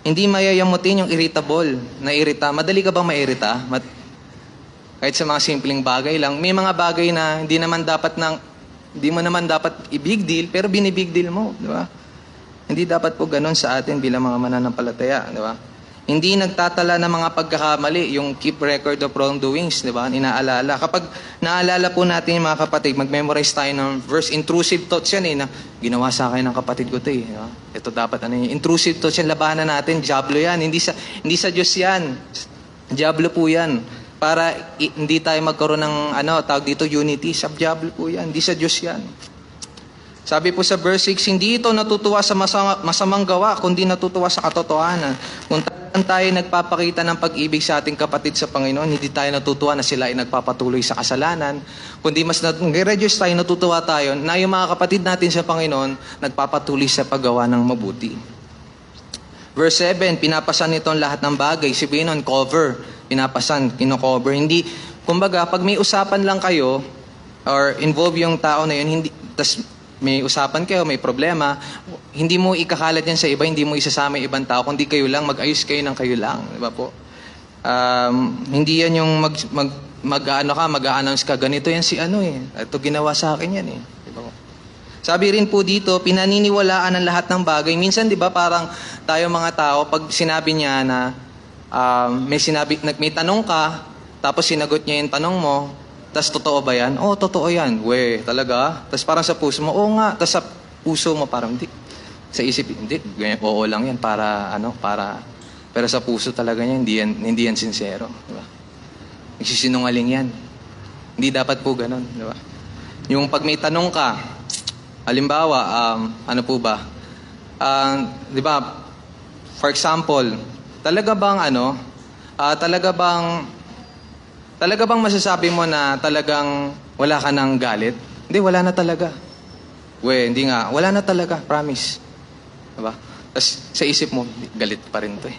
Hindi mayayamutin yung irritable, na irita. Madali ka bang mairita? Kahit sa mga simpleng bagay lang. May mga bagay na hindi mo naman dapat i-big deal, pero binibig deal mo, di ba? Hindi dapat po ganun sa atin bilang mga mananampalataya, di ba? Hindi nagtatala ng mga pagkakamali, yung keep record of wrongdoings, di ba? Inaalala. Kapag naalala po natin yung mga kapatid, mag-memorize tayo ng verse, intrusive thoughts yan na ginawa sa akin ng kapatid ko ito di ba? Ito dapat intrusive thoughts yan, labanan natin, diablo yan, hindi sa Diyos yan. Diablo po yan. Para hindi tayo magkaroon ng, tawag dito, unity, sa diablo po yan, hindi sa Diyos yan. Sabi po sa verse 6, hindi ito natutuwa sa masamang gawa, kundi natutuwa sa katotohanan. Kung tayo nagpapakita ng pag-ibig sa ating kapatid sa Panginoon, hindi tayo natutuwa na sila ay nagpapatuloy sa kasalanan, kundi mas nag-reduce tayo, natutuwa tayo na yung mga kapatid natin sa Panginoon nagpapatuloy sa paggawa ng mabuti. Verse 7, pinapasan nito ang lahat ng bagay. Sabihin nun, cover. Pinapasan, kino-cover. Hindi, kumbaga, pag may usapan lang kayo, or involve yung tao na yun, tas may usapan kayo, may problema, hindi mo ikakalat yan sa iba, hindi mo isasama yung ibang tao, kundi kayo lang, mag-ayos kayo ng kayo lang. Di ba po? Hindi yan yung mag-a-announce ka, ganito yan si ito ginawa sa akin yan Di ba po? Sabi rin po dito, pinaniniwalaan ang lahat ng bagay. Minsan, di ba, parang tayo mga tao, pag sinabi niya na may tanong ka, tapos sinagot niya yung tanong mo, tas totoo ba yan? Oo, totoo yan. Talaga? Tas parang sa puso mo, oo nga. Tas sa puso mo parang, hindi. Sa isip, hindi. Oo lang yan para. Pero sa puso talaga niya, hindi yan sincero. Diba? Nagsisinungaling yan. Hindi dapat po ganun. Diba? Yung pag may tanong ka, halimbawa, ano po ba? Di ba, for example, talaga bang masasabi mo na talagang wala ka ng galit? Hindi, wala na talaga. Hindi nga. Wala na talaga. Promise. Diba? Tapos sa isip mo, galit pa rin to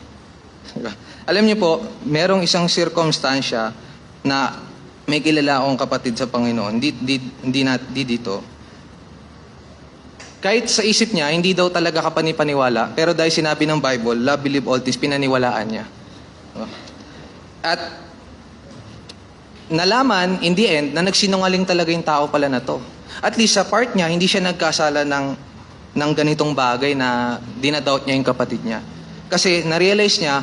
Diba? Alam niyo po, merong isang circumstansya na may kilala akong kapatid sa Panginoon. Hindi dito. Kahit sa isip niya, hindi daw talaga kapanipaniwala. Pero dahil sinabi ng Bible, love, believe all things, pinaniwalaan niya. Diba? At nalaman, in the end, na nagsinungaling talaga yung tao pala na to. At least sa part niya, hindi siya nagkasala ng ganitong bagay na dinadoubt niya yung kapatid niya. Kasi na-realize niya,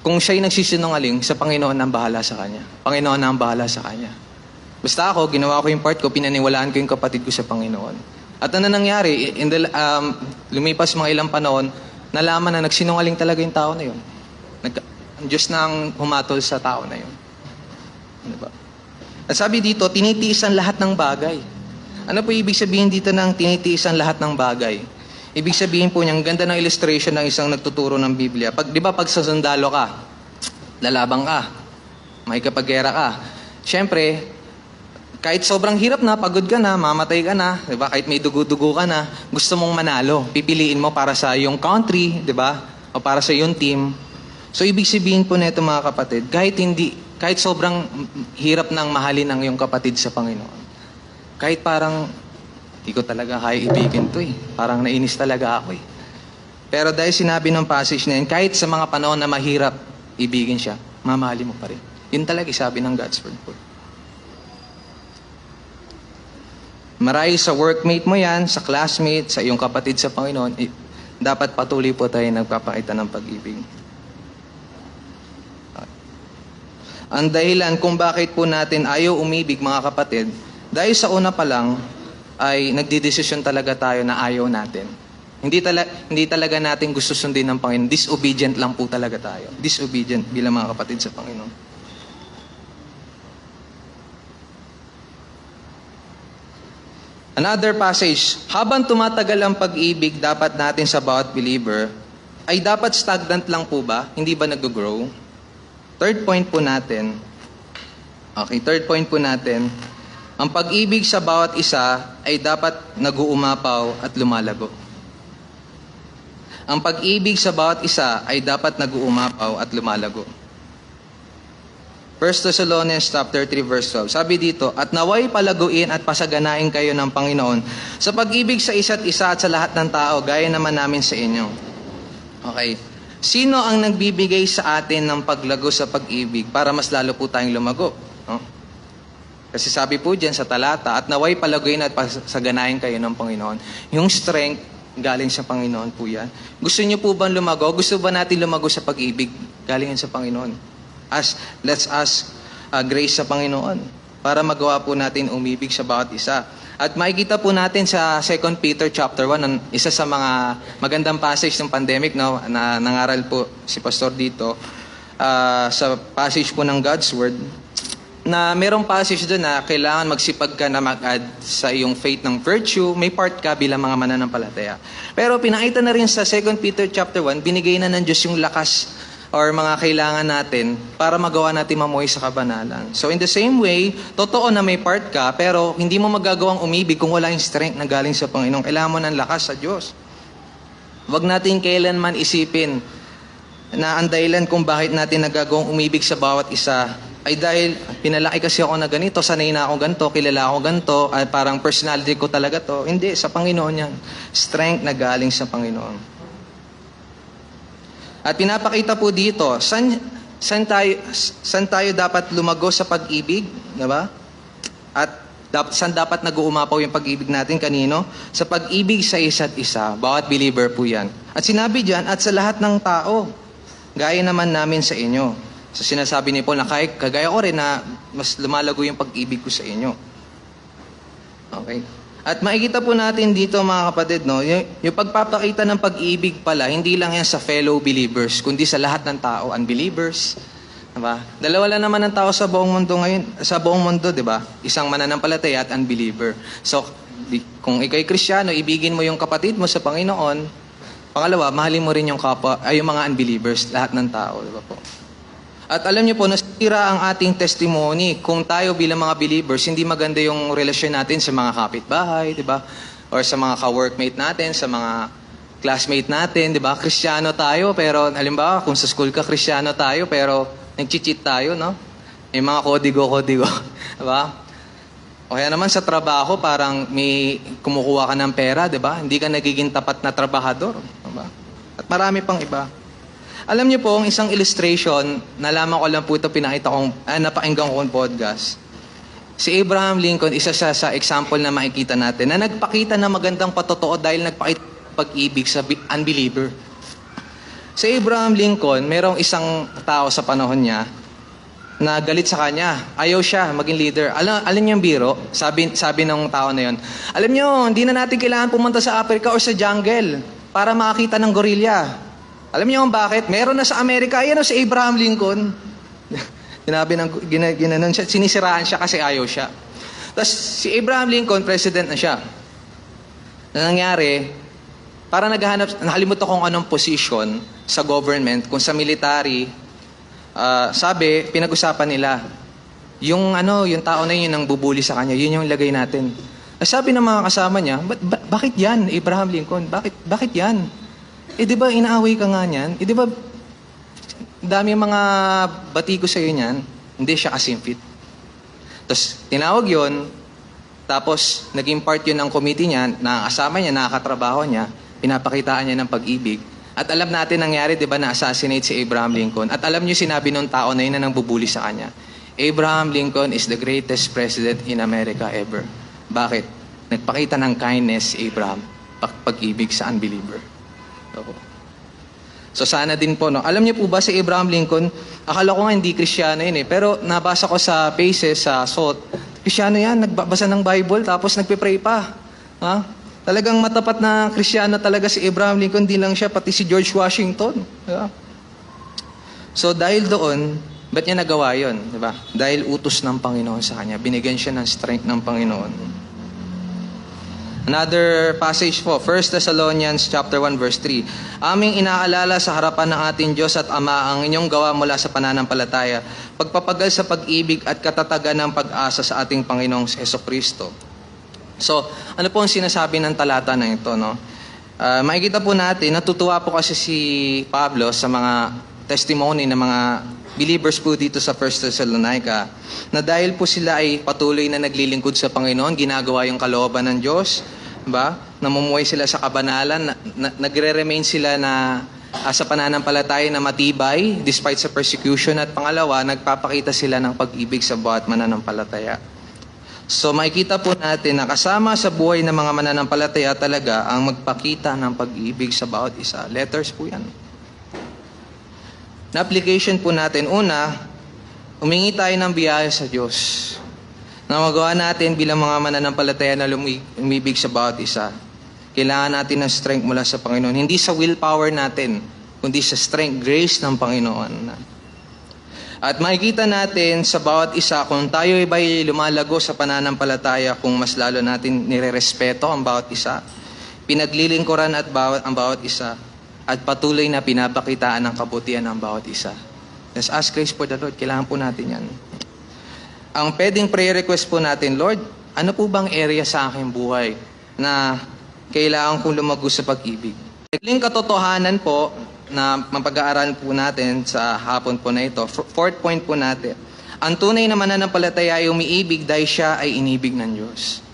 kung siya'y nagsisinungaling, sa Panginoon ang bahala sa kanya. Panginoon ang bahala sa kanya. Basta ako, ginawa ko yung part ko, pinaniwalaan ko yung kapatid ko sa Panginoon. At ano nangyari, lumipas mga ilang panahon, nalaman na nagsinungaling talaga yung tao na yun. Ang Diyos na ang humatol sa tao na yun. Diba? At sabi dito, tinitiis ang lahat ng bagay. Ano po ibig sabihin dito ng tinitiis ang lahat ng bagay? Ibig sabihin po niyang ganda ng illustration ng isang nagtuturo ng Biblia. Di ba pag sa sundalo ka, lalabang ka, may kapagera ka. Siyempre, kahit sobrang hirap na, pagod ka na, mamatay ka na, di ba? Kahit may dugo-dugo ka na, gusto mong manalo. Pipiliin mo para sa iyong country, di ba? O para sa iyong team. So, ibig sabihin po nito mga kapatid, kahit sobrang hirap ng mahalin ng iyong kapatid sa Panginoon, kahit parang, di ko talaga kaya ibigin to Parang nainis talaga ako Pero dahil sinabi ng passage na yun, kahit sa mga panahon na mahirap ibigin siya, mamahalin mo pa rin. Yun talaga sabi ng God's Word po. Marahil sa workmate mo yan, sa classmate, sa iyong kapatid sa Panginoon, dapat patuloy po tayo nagpapakita ng pag-ibig. Ang dahilan kung bakit po natin ayaw umibig, mga kapatid, dahil sa una pa lang, ay nagdidesisyon talaga tayo na ayaw natin. Hindi talaga natin gusto sundin ng Panginoon. Disobedient lang po talaga tayo. Disobedient bilang mga kapatid sa Panginoon. Another passage, habang tumatagal ang pag-ibig dapat natin sa bawat believer, ay dapat stagnant lang po ba? Hindi ba nag-grow? Third point po natin, ang pag-ibig sa bawat isa ay dapat nag-uumapaw at lumalago. Ang pag-ibig sa bawat isa ay dapat nag-uumapaw at lumalago. 1 Thessalonians chapter 3 verse 12. Sabi dito, at naway palaguin at pasaganain kayo ng Panginoon sa pag-ibig sa isa't isa at sa lahat ng tao, gaya naman namin sa inyo. Okay. Sino ang nagbibigay sa atin ng paglago sa pag-ibig para mas lalo po tayong lumago? No? Kasi sabi po dyan sa talata, at naway palaguin at pasaganayin kayo ng Panginoon. Yung strength, galing sa Panginoon po yan. Gusto niyo po bang lumago? Gusto ba natin lumago sa pag-ibig? Galing yan sa Panginoon. Let's ask grace sa Panginoon para magawa po natin umibig sa bawat isa. At makikita po natin sa 2 Peter chapter 1, isa sa mga magandang passage ng pandemic, no, na nangaral po si Pastor dito, sa passage po ng God's Word, na merong passage doon na kailangan magsipag ka na mag-add sa iyong faith ng virtue, may part ka bilang mga mananampalataya. Pero pinakita na rin sa 2 Peter chapter 1, binigay na ng Diyos yung lakas or mga kailangan natin para magawa natin mamuhay sa kabanalan. So in the same way, totoo na may part ka, pero hindi mo magagawang umibig kung wala yung strength na galing sa Panginoon. Kailangan mo ng lakas sa Diyos. Huwag natin kailanman isipin na ang dahilan kung bakit natin nagagawang umibig sa bawat isa ay dahil pinalaki kasi ako na ganito, sanay na ako ganito, kilala ako ganito, ay parang personality ko talaga to. Hindi, sa Panginoon yan. Strength na galing sa Panginoon. At pinapakita po dito, saan tayo dapat lumago sa pag-ibig, diba? At saan dapat nag-uumapaw yung pag-ibig natin kanino? Sa pag-ibig sa isa't isa, bawat believer po yan. At sinabi diyan, at sa lahat ng tao, gaya naman namin sa inyo. So sinasabi ni Paul na kagaya ko rin na mas lumalago yung pag-ibig ko sa inyo. Okay? At makikita po natin dito mga kapatid, no, yung pagpapakita ng pag-ibig pala, hindi lang yan sa fellow believers, kundi sa lahat ng tao, unbelievers. Diba? Dalawa lang naman ang tao sa buong mundo ngayon, sa buong mundo, diba? Isang mananampalataya at unbeliever. So, kung ikaw'y Kristiyano, ibigin mo yung kapatid mo sa Panginoon. Pangalawa, mahalin mo rin yung yung mga unbelievers, lahat ng tao, diba po? At alam niyo po, nasira ang ating testimony kung tayo bilang mga believers, hindi maganda yung relasyon natin sa mga kapitbahay, di ba? Or sa mga ka-workmate natin, sa mga classmate natin, di ba? Kristiyano tayo, pero halimbawa, kung sa school ka, Kristiyano tayo, pero nag-cheat tayo, no? May mga kodigo, di ba? O kaya naman sa trabaho, parang may kumukuha ka ng pera, di ba? Hindi ka nagiging tapat na trabahador, di ba? At marami pang iba. Alam niyo po, ang isang illustration, nalaman ko lang po ito, napakinggan ko ng podcast. Si Abraham Lincoln, isa siya sa example na makikita natin, na nagpakita ng magandang patotoo dahil nagpakita pag-ibig sa unbeliever. Si Abraham Lincoln, merong isang tao sa panahon niya na galit sa kanya. Ayaw siya maging leader. Alam niyo yung biro? Sabi ng tao na yun, alam niyo, hindi na natin kailangan pumunta sa Africa o sa jungle para makakita ng gorilla. Alam niyo kung bakit? Meron na sa Amerika. Ayan o si Abraham Lincoln. Ginanon siya. Sinisiraan siya kasi ayaw siya. Tapos si Abraham Lincoln, president na siya. Na nangyari, para nakalimutan kung anong position sa government, kung sa military, sabi, pinag-usapan nila, yung tao na yun ang bubuli sa kanya, yun yung lagay natin. Sabi ng mga kasama niya, bakit yan, Abraham Lincoln? Bakit yan? Di ba inaaway ka nga niyan? Di ba dami mga batiko sa'yo niyan? Hindi siya kasimfit. Tapos tinawag yon, tapos naging part yun ng committee niya, nakakasama niya, nakakatrabaho niya, pinapakitaan niya ng pag-ibig. At alam natin nangyari, di ba, na-assassinate si Abraham Lincoln. At alam niyo sinabi nung tao na yun na nangbubuli sa kanya, Abraham Lincoln is the greatest president in America ever. Bakit? Nagpakita ng kindness si Abraham, pag-ibig sa unbeliever. So sana din po, no? Alam niyo po ba si Abraham Lincoln, akala ko nga hindi Kristiyano yun eh, pero nabasa ko sa Paces, sa SOT, Kristiyano yan, nagbabasa ng Bible, tapos nagpe-pray pa. Ha? Talagang matapat na Kristiyano talaga si Abraham Lincoln, di lang siya, pati si George Washington. Diba? So dahil doon, ba't niya nagawa yun? Diba? Dahil utos ng Panginoon sa kanya, binigyan siya ng strength ng Panginoon. Another passage po, 1 Thessalonians chapter 1 verse 3. Aming inaalala sa harapan ng ating Diyos at Ama ang inyong gawa mula sa pananampalataya, pagpapagal sa pag-ibig at katatagan ng pag-asa sa ating Panginoong Hesukristo. So, ano po ang sinasabi ng talata na ito, no? Makikita po natin, natutuwa po kasi si Pablo sa mga testimony ng mga believers po dito sa 1 Thessalonica, na dahil po sila ay patuloy na naglilingkod sa Panginoon, ginagawa yung kalooban ng Diyos, ba? Namumuhay sila sa kabanalan, nagre-remain sila na sa pananampalataya na matibay despite sa persecution, at pangalawa, nagpapakita sila ng pag-ibig sa bawat mananampalataya. So makikita po natin na kasama sa buhay ng mga mananampalataya talaga ang magpakita ng pag-ibig sa bawat isa. Letters po yan. Na application po natin, una, humingi tayo ng biyaya sa Diyos na magawa natin bilang mga mananampalataya na umibig sa bawat isa. Kailangan natin ng strength mula sa Panginoon. Hindi sa willpower natin, kundi sa strength, grace ng Panginoon. At makikita natin sa bawat isa kung tayo ba'y lumalago sa pananampalataya, kung mas lalo natin nirerespeto ang bawat isa, pinaglilingkuran ang bawat isa, at patuloy na pinapakitaan ng kabutihan ng bawat isa. Let's ask grace for the Lord. Kailangan po natin yan. Ang pwedeng prayer request po natin, Lord, ano po bang area sa aking buhay na kailangan kong lumago sa pag-ibig? Ikling katotohanan po na mapag-aaralan po natin sa hapon po na ito. Fourth point po natin. Ang tunay na mananampalataya ay umiibig dahil siya ay inibig ng Diyos.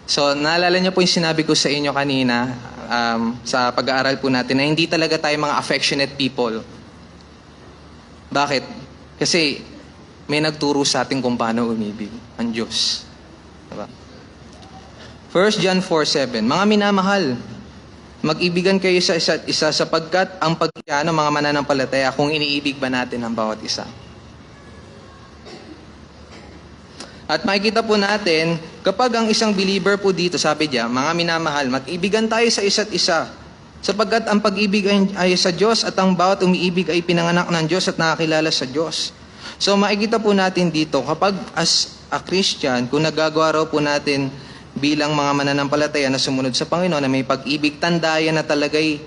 So, naalala niyo po yung sinabi ko sa inyo kanina sa pag-aaral po natin na hindi talaga tayo mga affectionate people. Bakit? Kasi may nagturo sa atin kung paano umibig ang Diyos. Diba? 1 John 4:7, mga minamahal, mag-ibigan kayo sa isa't isa sapagkat ang pagkano mga mananampalataya kung iniibig ba natin ang bawat isa. At makikita po natin, kapag ang isang believer po dito, sabi niya, mga minamahal, mag-ibigan tayo sa isa't isa sapagkat ang pag-ibig ay sa Diyos at ang bawat umiibig ay pinanganak ng Diyos at nakakilala sa Diyos. So makikita po natin dito, kapag as a Christian, kung nagagawa raw po natin bilang mga mananampalataya na sumunod sa Panginoon na may pag-ibig, tandayan na talagay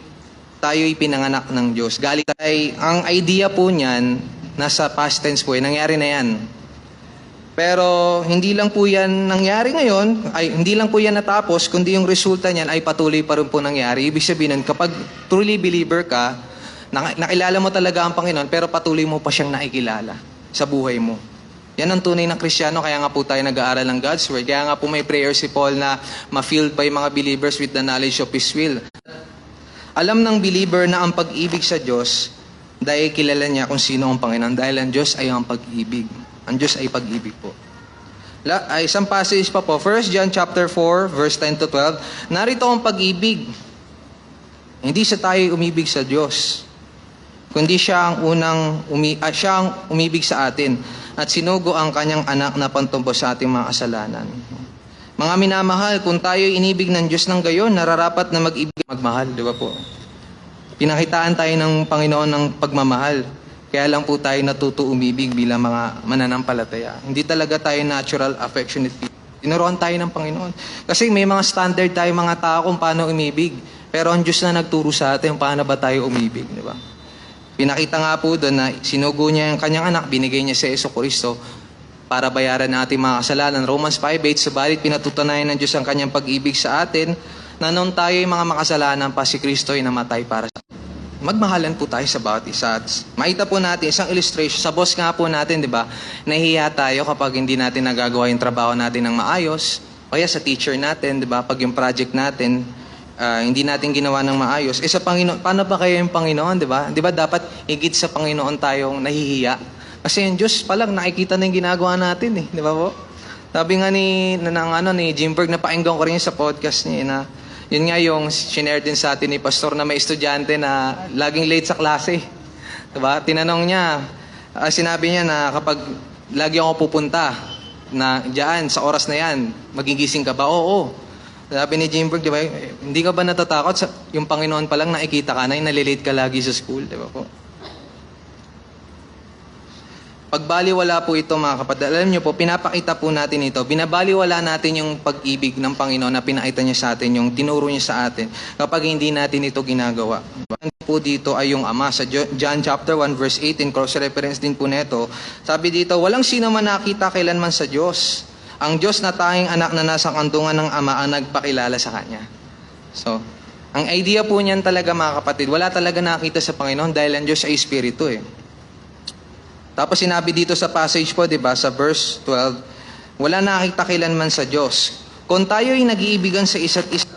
tayo'y pinanganak ng Diyos. Galing tayo, ang idea po niyan, nasa past tense po, nangyari na yan. Pero hindi lang po yan nangyari ngayon, hindi lang po yan natapos, kundi yung resulta niyan ay patuloy pa rin po nangyari. Ibig sabihin nun, kapag truly believer ka, nakilala mo talaga ang Panginoon, pero patuloy mo pa siyang nakikilala sa buhay mo. Yan ang tunay ng Kristiyano, kaya nga po tayo nag-aaral ng God's Word. Kaya nga po may prayer si Paul na ma-filled pa yung mga believers with the knowledge of His will. Alam ng believer na ang pag-ibig sa Diyos, dahil kilala niya kung sino ang Panginoon. Dahil ang Diyos ay ang pag-ibig. Ang Diyos ay pag-ibig po. Isang passage pa po, 1 John chapter 4, verse 10 to 12. Narito ang pag-ibig. Hindi sa tayo umibig sa Diyos, kundi siya ang umibig sa atin at sinugo ang kanyang anak na pantubos sa ating mga kasalanan. Mga minamahal, kung tayo inibig ng Diyos ng gayon, nararapat na mag-ibig, magmahal, di ba po? Pinakitaan tayo ng Panginoon ng pagmamahal. Kaya lang po tayo natuto umibig bilang mga mananampalataya. Hindi talaga tayo natural, affectionate people. Tinuruan tayo ng Panginoon. Kasi may mga standard tayo mga tao kung paano umibig. Pero ang Diyos na nagturo sa atin paano ba tayo umibig, di ba? Pinakita nga po doon na sinugo niya yung kanyang anak, binigay niya sa Jesucristo para bayaran ng ating mga kasalanan. Romans 5:8, subalit pinatutunayan ng Diyos ang kanyang pag-ibig sa atin na noon tayo yung mga makasalanan pa, si Kristo ay namatay para sa atin. Magmahalan po tayo sa bawat isa. Makita po natin, isang illustration, sa boss nga po natin, di ba, nahihiya tayo kapag hindi natin nagagawa yung trabaho natin ng maayos, o kaya sa teacher natin, di ba, pag yung project natin, hindi natin ginawa ng maayos. Sa Panginoon, paano pa kayo yung Panginoon, di ba? Di ba dapat higit sa Panginoon tayong nahihiya? Kasi yung Diyos palang nakikita na yung ginagawa natin, di ba po? Sabi nga ni Jim Berg, napakinggan ko rin sa podcast niya, na yun nga yung shinare din sa atin ni Pastor na may estudyante na laging late sa klase. Diba? Tinanong niya, sinabi niya na kapag lagi ako pupunta na diyan sa oras na yan, magigising ka ba? Oo. Sabi ni Jim Berg, diba, hindi ka ba natatakot sa yung Panginoon pa lang nakikita ka na yung nalilate ka lagi sa school, diba po? Pagbaliwala po ito mga kapatid, alam niyo po, pinapakita po natin ito. Binabaliwala natin yung pag-ibig ng Panginoon na pinakita niya sa atin, yung tinuro niya sa atin, kapag hindi natin ito ginagawa. Po dito ay yung Ama. Sa John chapter 1 verse 18, cross-reference din po neto. Sabi dito, walang sino man nakita kailanman sa Diyos. Ang Diyos na tanging anak na nasa kandungan ng Ama ang nagpakilala sa Kanya. So, ang idea po niyan talaga mga kapatid, wala talaga nakita sa Panginoon dahil ang Diyos ay Espiritu eh. Tapos sinabi dito sa passage po, 'di ba, sa verse 12, wala nakita kailanman sa Diyos. Kung tayo ay nag-iibigan sa isa't isa,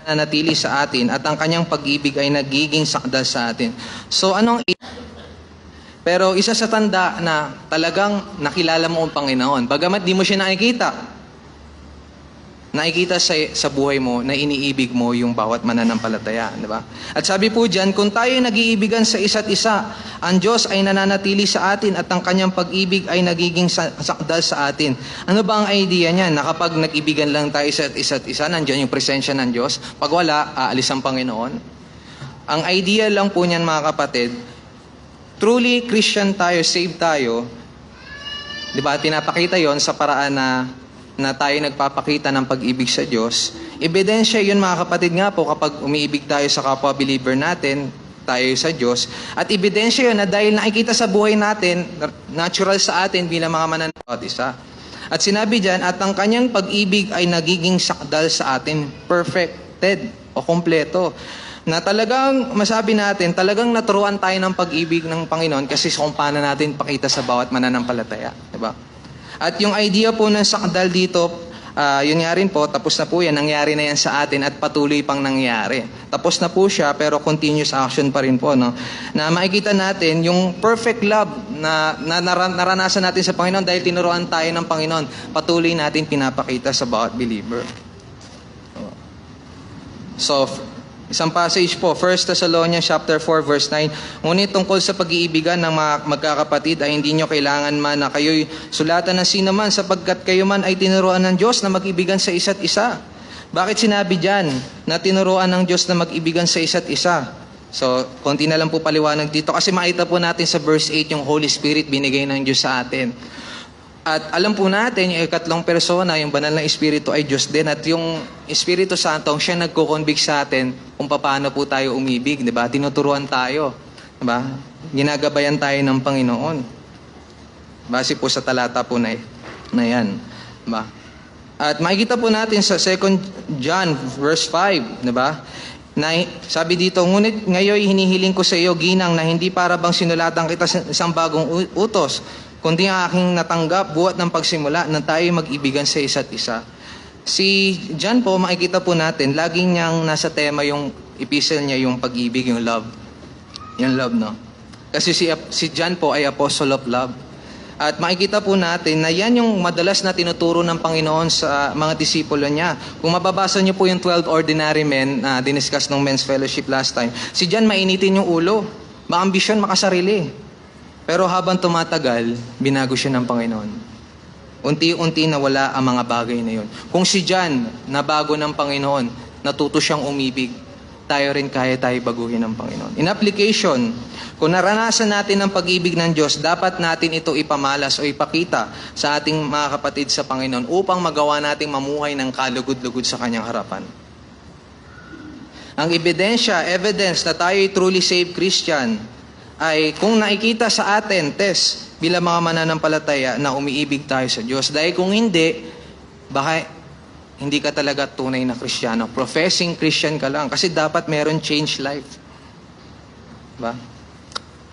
nanatili sa atin at ang kanyang pag-ibig ay nagiging sakdal sa atin. So pero isa sa tanda na talagang nakilala mo ang Panginoon. Bagamat di mo siya nakikita sa buhay mo na iniibig mo yung bawat mananampalataya, di ba? At sabi po diyan, kung tayo ay nag-iibigan sa isa't isa, ang Diyos ay nananatili sa atin at ang kanyang pag-ibig ay nagiging sakdal sa atin. Ano ba ang idea niyan? Na kapag nag-ibigan lang tayo sa isa't isa, nandiyan yung presensya ng Diyos. Pag wala, aalis ang Panginoon. Ang idea lang po niyan, mga kapatid, truly Christian tayo, saved tayo, di ba? Tinapakita yon sa paraan na tayo nagpapakita ng pag-ibig sa Diyos. Ebidensya yun, mga kapatid, nga po kapag umiibig tayo sa kapwa-believer natin, tayo sa Diyos. At ebidensya yun na dahil nakikita sa buhay natin, natural sa atin bilang mga mananampalataya isa. At sinabi dyan, at ang kanyang pag-ibig ay nagiging sakdal sa atin, perfected o kompleto. Na talagang masabi natin, talagang naturuan tayo ng pag-ibig ng Panginoon kasi kung paano natin pakita sa bawat mananampalataya. Diba? At yung idea po ng sakdal dito, yun nga rin po, tapos na po yan, nangyari na yan sa atin at patuloy pang nangyari. Tapos na po siya, pero continuous action pa rin po, no? Na makikita natin yung perfect love na naranasan natin sa Panginoon dahil tinuruan tayo ng Panginoon, patuloy natin pinapakita sa bawat believer. So, isang passage po, 1 Thessalonians chapter 4 verse 9. Ngunit tungkol sa pag-iibigan ng mga magkakapatid ay hindi nyo kailangan man na kayo'y sulatan ng sino man sapagkat kayo man ay tinuruan ng Diyos na mag-ibigan sa isa't isa. Bakit sinabi dyan na tinuruan ng Diyos na mag-ibigan sa isa't isa? So, konti na lang po paliwanag dito kasi makita po natin sa verse 8 yung Holy Spirit binigay ng Diyos sa atin. At alam po natin, yung ikatlong persona, yung banal na Espiritu ay Diyos din. At yung Espiritu Santo, siya nagko-convict sa atin kung paano po tayo umibig. Diba? Tinuturuan tayo. Diba? Ginagabayan tayo ng Panginoon. Base po sa talata po na yan. Diba? At makikita po natin sa 2 John verse 5. Diba? Na, sabi dito, ngunit ngayon hinihiling ko sa iyo, ginang, na hindi para bang sinulatan kita sa isang bagong utos, kundi ang aking natanggap buhat ng pagsimula na tayo mag-ibigan sa isa't isa. Si John po, makikita po natin, laging niyang nasa tema yung epistle niya, yung pag-ibig, yung love. Yung love, no? Kasi si John po ay apostle of love. At makikita po natin na yan yung madalas na tinuturo ng Panginoon sa mga disipulo niya. Kung mababasa niyo po yung 12 ordinary men na diniscuss ng men's fellowship last time, si John mainitin yung ulo, maambisyon, makasarili. Pero habang tumatagal, binago siya ng Panginoon. Unti-unti nawala ang mga bagay na yun. Kung si John nabago ng Panginoon, natuto siyang umibig, tayo rin kaya tayo baguhin ng Panginoon. In application, kung naranasan natin ang pag-ibig ng Diyos, dapat natin ito ipamalas o ipakita sa ating mga kapatid sa Panginoon upang magawa nating mamuhay ng kalugod-lugod sa Kanyang harapan. Ang evidence na tayo ay truly saved Christian, ay kung nakikita sa atin, bilang mga mananampalataya na umiibig tayo sa Diyos. Dahil kung hindi, baka hindi ka talaga tunay na Kristiyano. Professing Christian ka lang. Kasi dapat meron change life. Diba?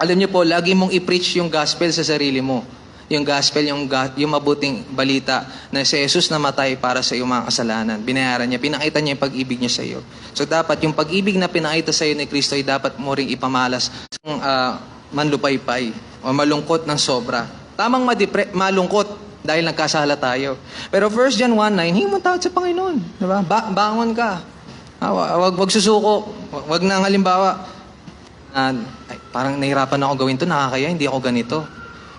Alam niyo po, lagi mong i-preach yung gospel sa sarili mo. Yung gospel, yung mabuting balita na si Jesus namatay para sa iyong mga kasalanan. Binayaran niya, pinakita niya yung pag-ibig niya sa iyo. So dapat yung pag-ibig na pinakita sa iyo ni Kristo ay dapat mo ring ipamalas ng manlupaypay o malungkot ng sobra. Tamang malungkot dahil nagkasala tayo. Pero 1 John 1:9, hingi mo tawad sa Panginoon. Diba? Bangon ka. Wag susuko. Wag na halimbawa, parang nahirapan ako gawin to, nakakaya, hindi ako ganito.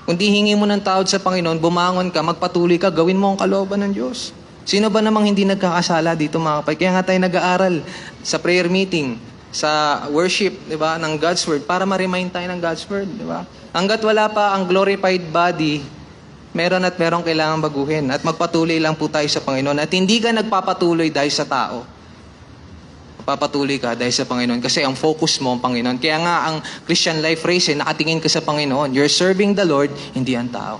Kundi hingi mo ng tawad sa Panginoon, bumangon ka, magpatuloy ka, gawin mo ang kalooban ng Diyos. Sino ba namang hindi nagkakasala dito, mga kapatid? Kaya nga tayo nag-aaral sa prayer meeting, sa worship, di ba, ng God's Word, para ma-remind tayo ng God's Word, di ba? Hanggat wala pa ang glorified body, meron kailangan baguhin. At magpatuloy lang po tayo sa Panginoon. At hindi ka nagpapatuloy dahil sa tao. Papatuloy ka dahil sa Panginoon kasi ang focus mo ang Panginoon. Kaya nga ang Christian life race, nakatingin ka sa Panginoon. You're serving the Lord, hindi ang tao.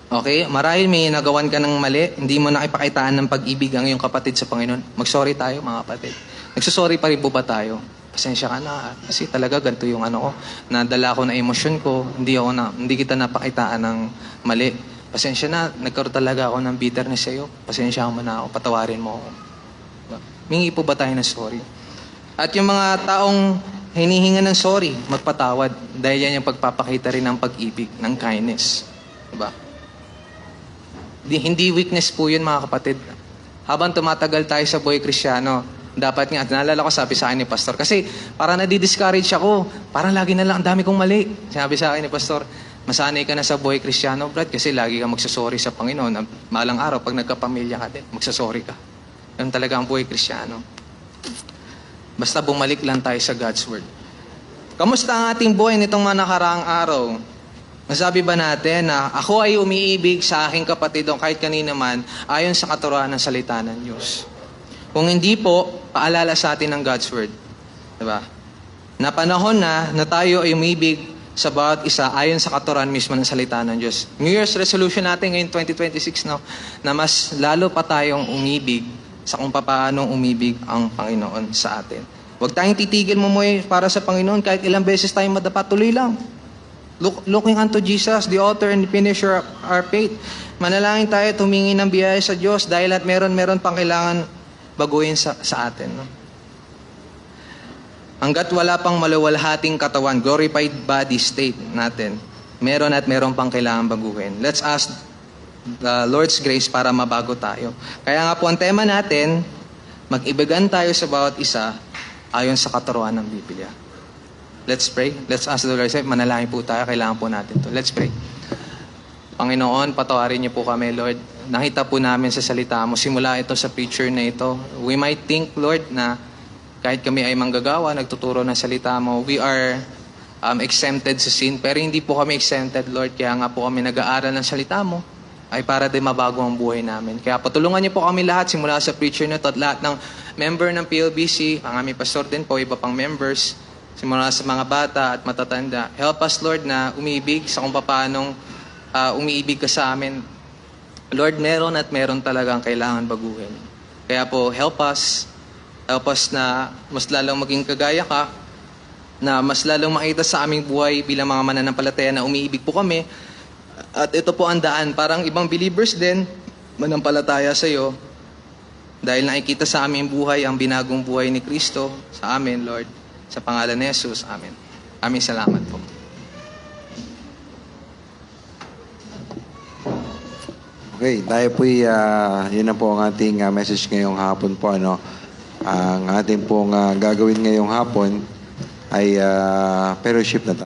Okay? Marahil may nagawan ka ng mali, hindi mo nakipakitaan ng pag-ibig ang iyong kapatid sa Panginoon. Mag-sorry tayo, mga kapatid. Nagsusorry pa rin po ba tayo? Pasensya ka na. Kasi talaga ganito yung ko. Nadala ko na emosyon ko. Hindi kita napakitaan ng mali. Pasensya na, nagkaroon talaga ako ng bitterness sa iyo. Pasensya mo na ako, patawarin mo ako. Diba? Mingi po ba tayo ng sorry? At yung mga taong hinihinga ng sorry, magpatawad. Dahil yan yung pagpapakita rin ng pag-ibig, ng kindness. Diba? Hindi weakness po yun, mga kapatid. Habang tumatagal tayo sa buhay Kristiyano, dapat nga, naalala ko, sabi sa akin ni Pastor, kasi parang nadi-discourage ako, parang lagi na lang, ang dami kong mali. Sabi sa akin ni Pastor, masanay ka na sa buhay Kristiyano, Brad, kasi lagi ka magsasorry sa Panginoon. Malang araw, pag nagkapamilya ka din, magsasorry ka. Yan talaga ang buhay Kristiyano. Basta bumalik lang tayo sa God's Word. Kamusta ang ating buhay nitong mga nakaraang araw? Masabi ba natin na ako ay umiibig sa aking kapatid o kahit kanina man ayon sa katuruan ng salita ng Diyos? Kung hindi po, paalala sa atin ng God's Word. Diba? Na panahon na tayo ay umibig sa bawat isa ayon sa katuruan mismo ng salita ng Diyos. New Year's resolution natin ngayon 2026, no? Na mas lalo pa tayong umibig sa kung paano umibig ang Panginoon sa atin. Huwag tayong titigil mo para sa Panginoon kahit ilang beses tayong madapa, tuloy lang. Looking unto Jesus, the author and the finisher of our faith. Manalangin tayo, tumingi ng biyaya sa Diyos dahil at meron pang kailangan baguhin sa atin. No? Hanggat wala pang maluwalhating katawan, glorified body state natin, meron pang kailangan baguhin. Let's ask the Lord's grace para mabago tayo. Kaya nga po ang tema natin, mag-ibigan tayo sa bawat isa ayon sa katuruan ng Biblia. Let's pray. Let's ask the Lord. Manalangin po tayo. Kailangan po natin to. Let's pray. Panginoon, patawarin niyo po kami, Lord. Nakita po namin sa salita mo, simula ito sa picture na ito. We might think, Lord, na kahit kami ay manggagawa, nagtuturo ng salita mo, we are exempted sa sin. Pero hindi po kami exempted, Lord. Kaya nga po kami nag-aaral ng salita mo ay para din mabago ang buhay namin. Kaya patulungan niyo po kami lahat, simula sa preacher na ito at lahat ng member ng PLBC, ang aming pastor din po, iba pang members, simula sa mga bata at matatanda. Help us, Lord, na umibig sa kung paanong umiibig ka sa amin. Lord, meron talagang kailangan baguhin. Kaya po, help us na mas lalong maging kagaya ka, na mas lalong makita sa aming buhay bilang mga mananampalataya na umiibig po kami. At ito po ang daan. Parang ibang believers din, manampalataya sa iyo. Dahil nakikita sa aming buhay ang binagong buhay ni Kristo sa amin, Lord. Sa pangalan ni Jesus, Amen. Aming salamat po. Okay, tayo po yun na po ang ating message ngayong hapon po. Ano? Ang ating pong gagawin ngayong hapon ay fellowship na tayo.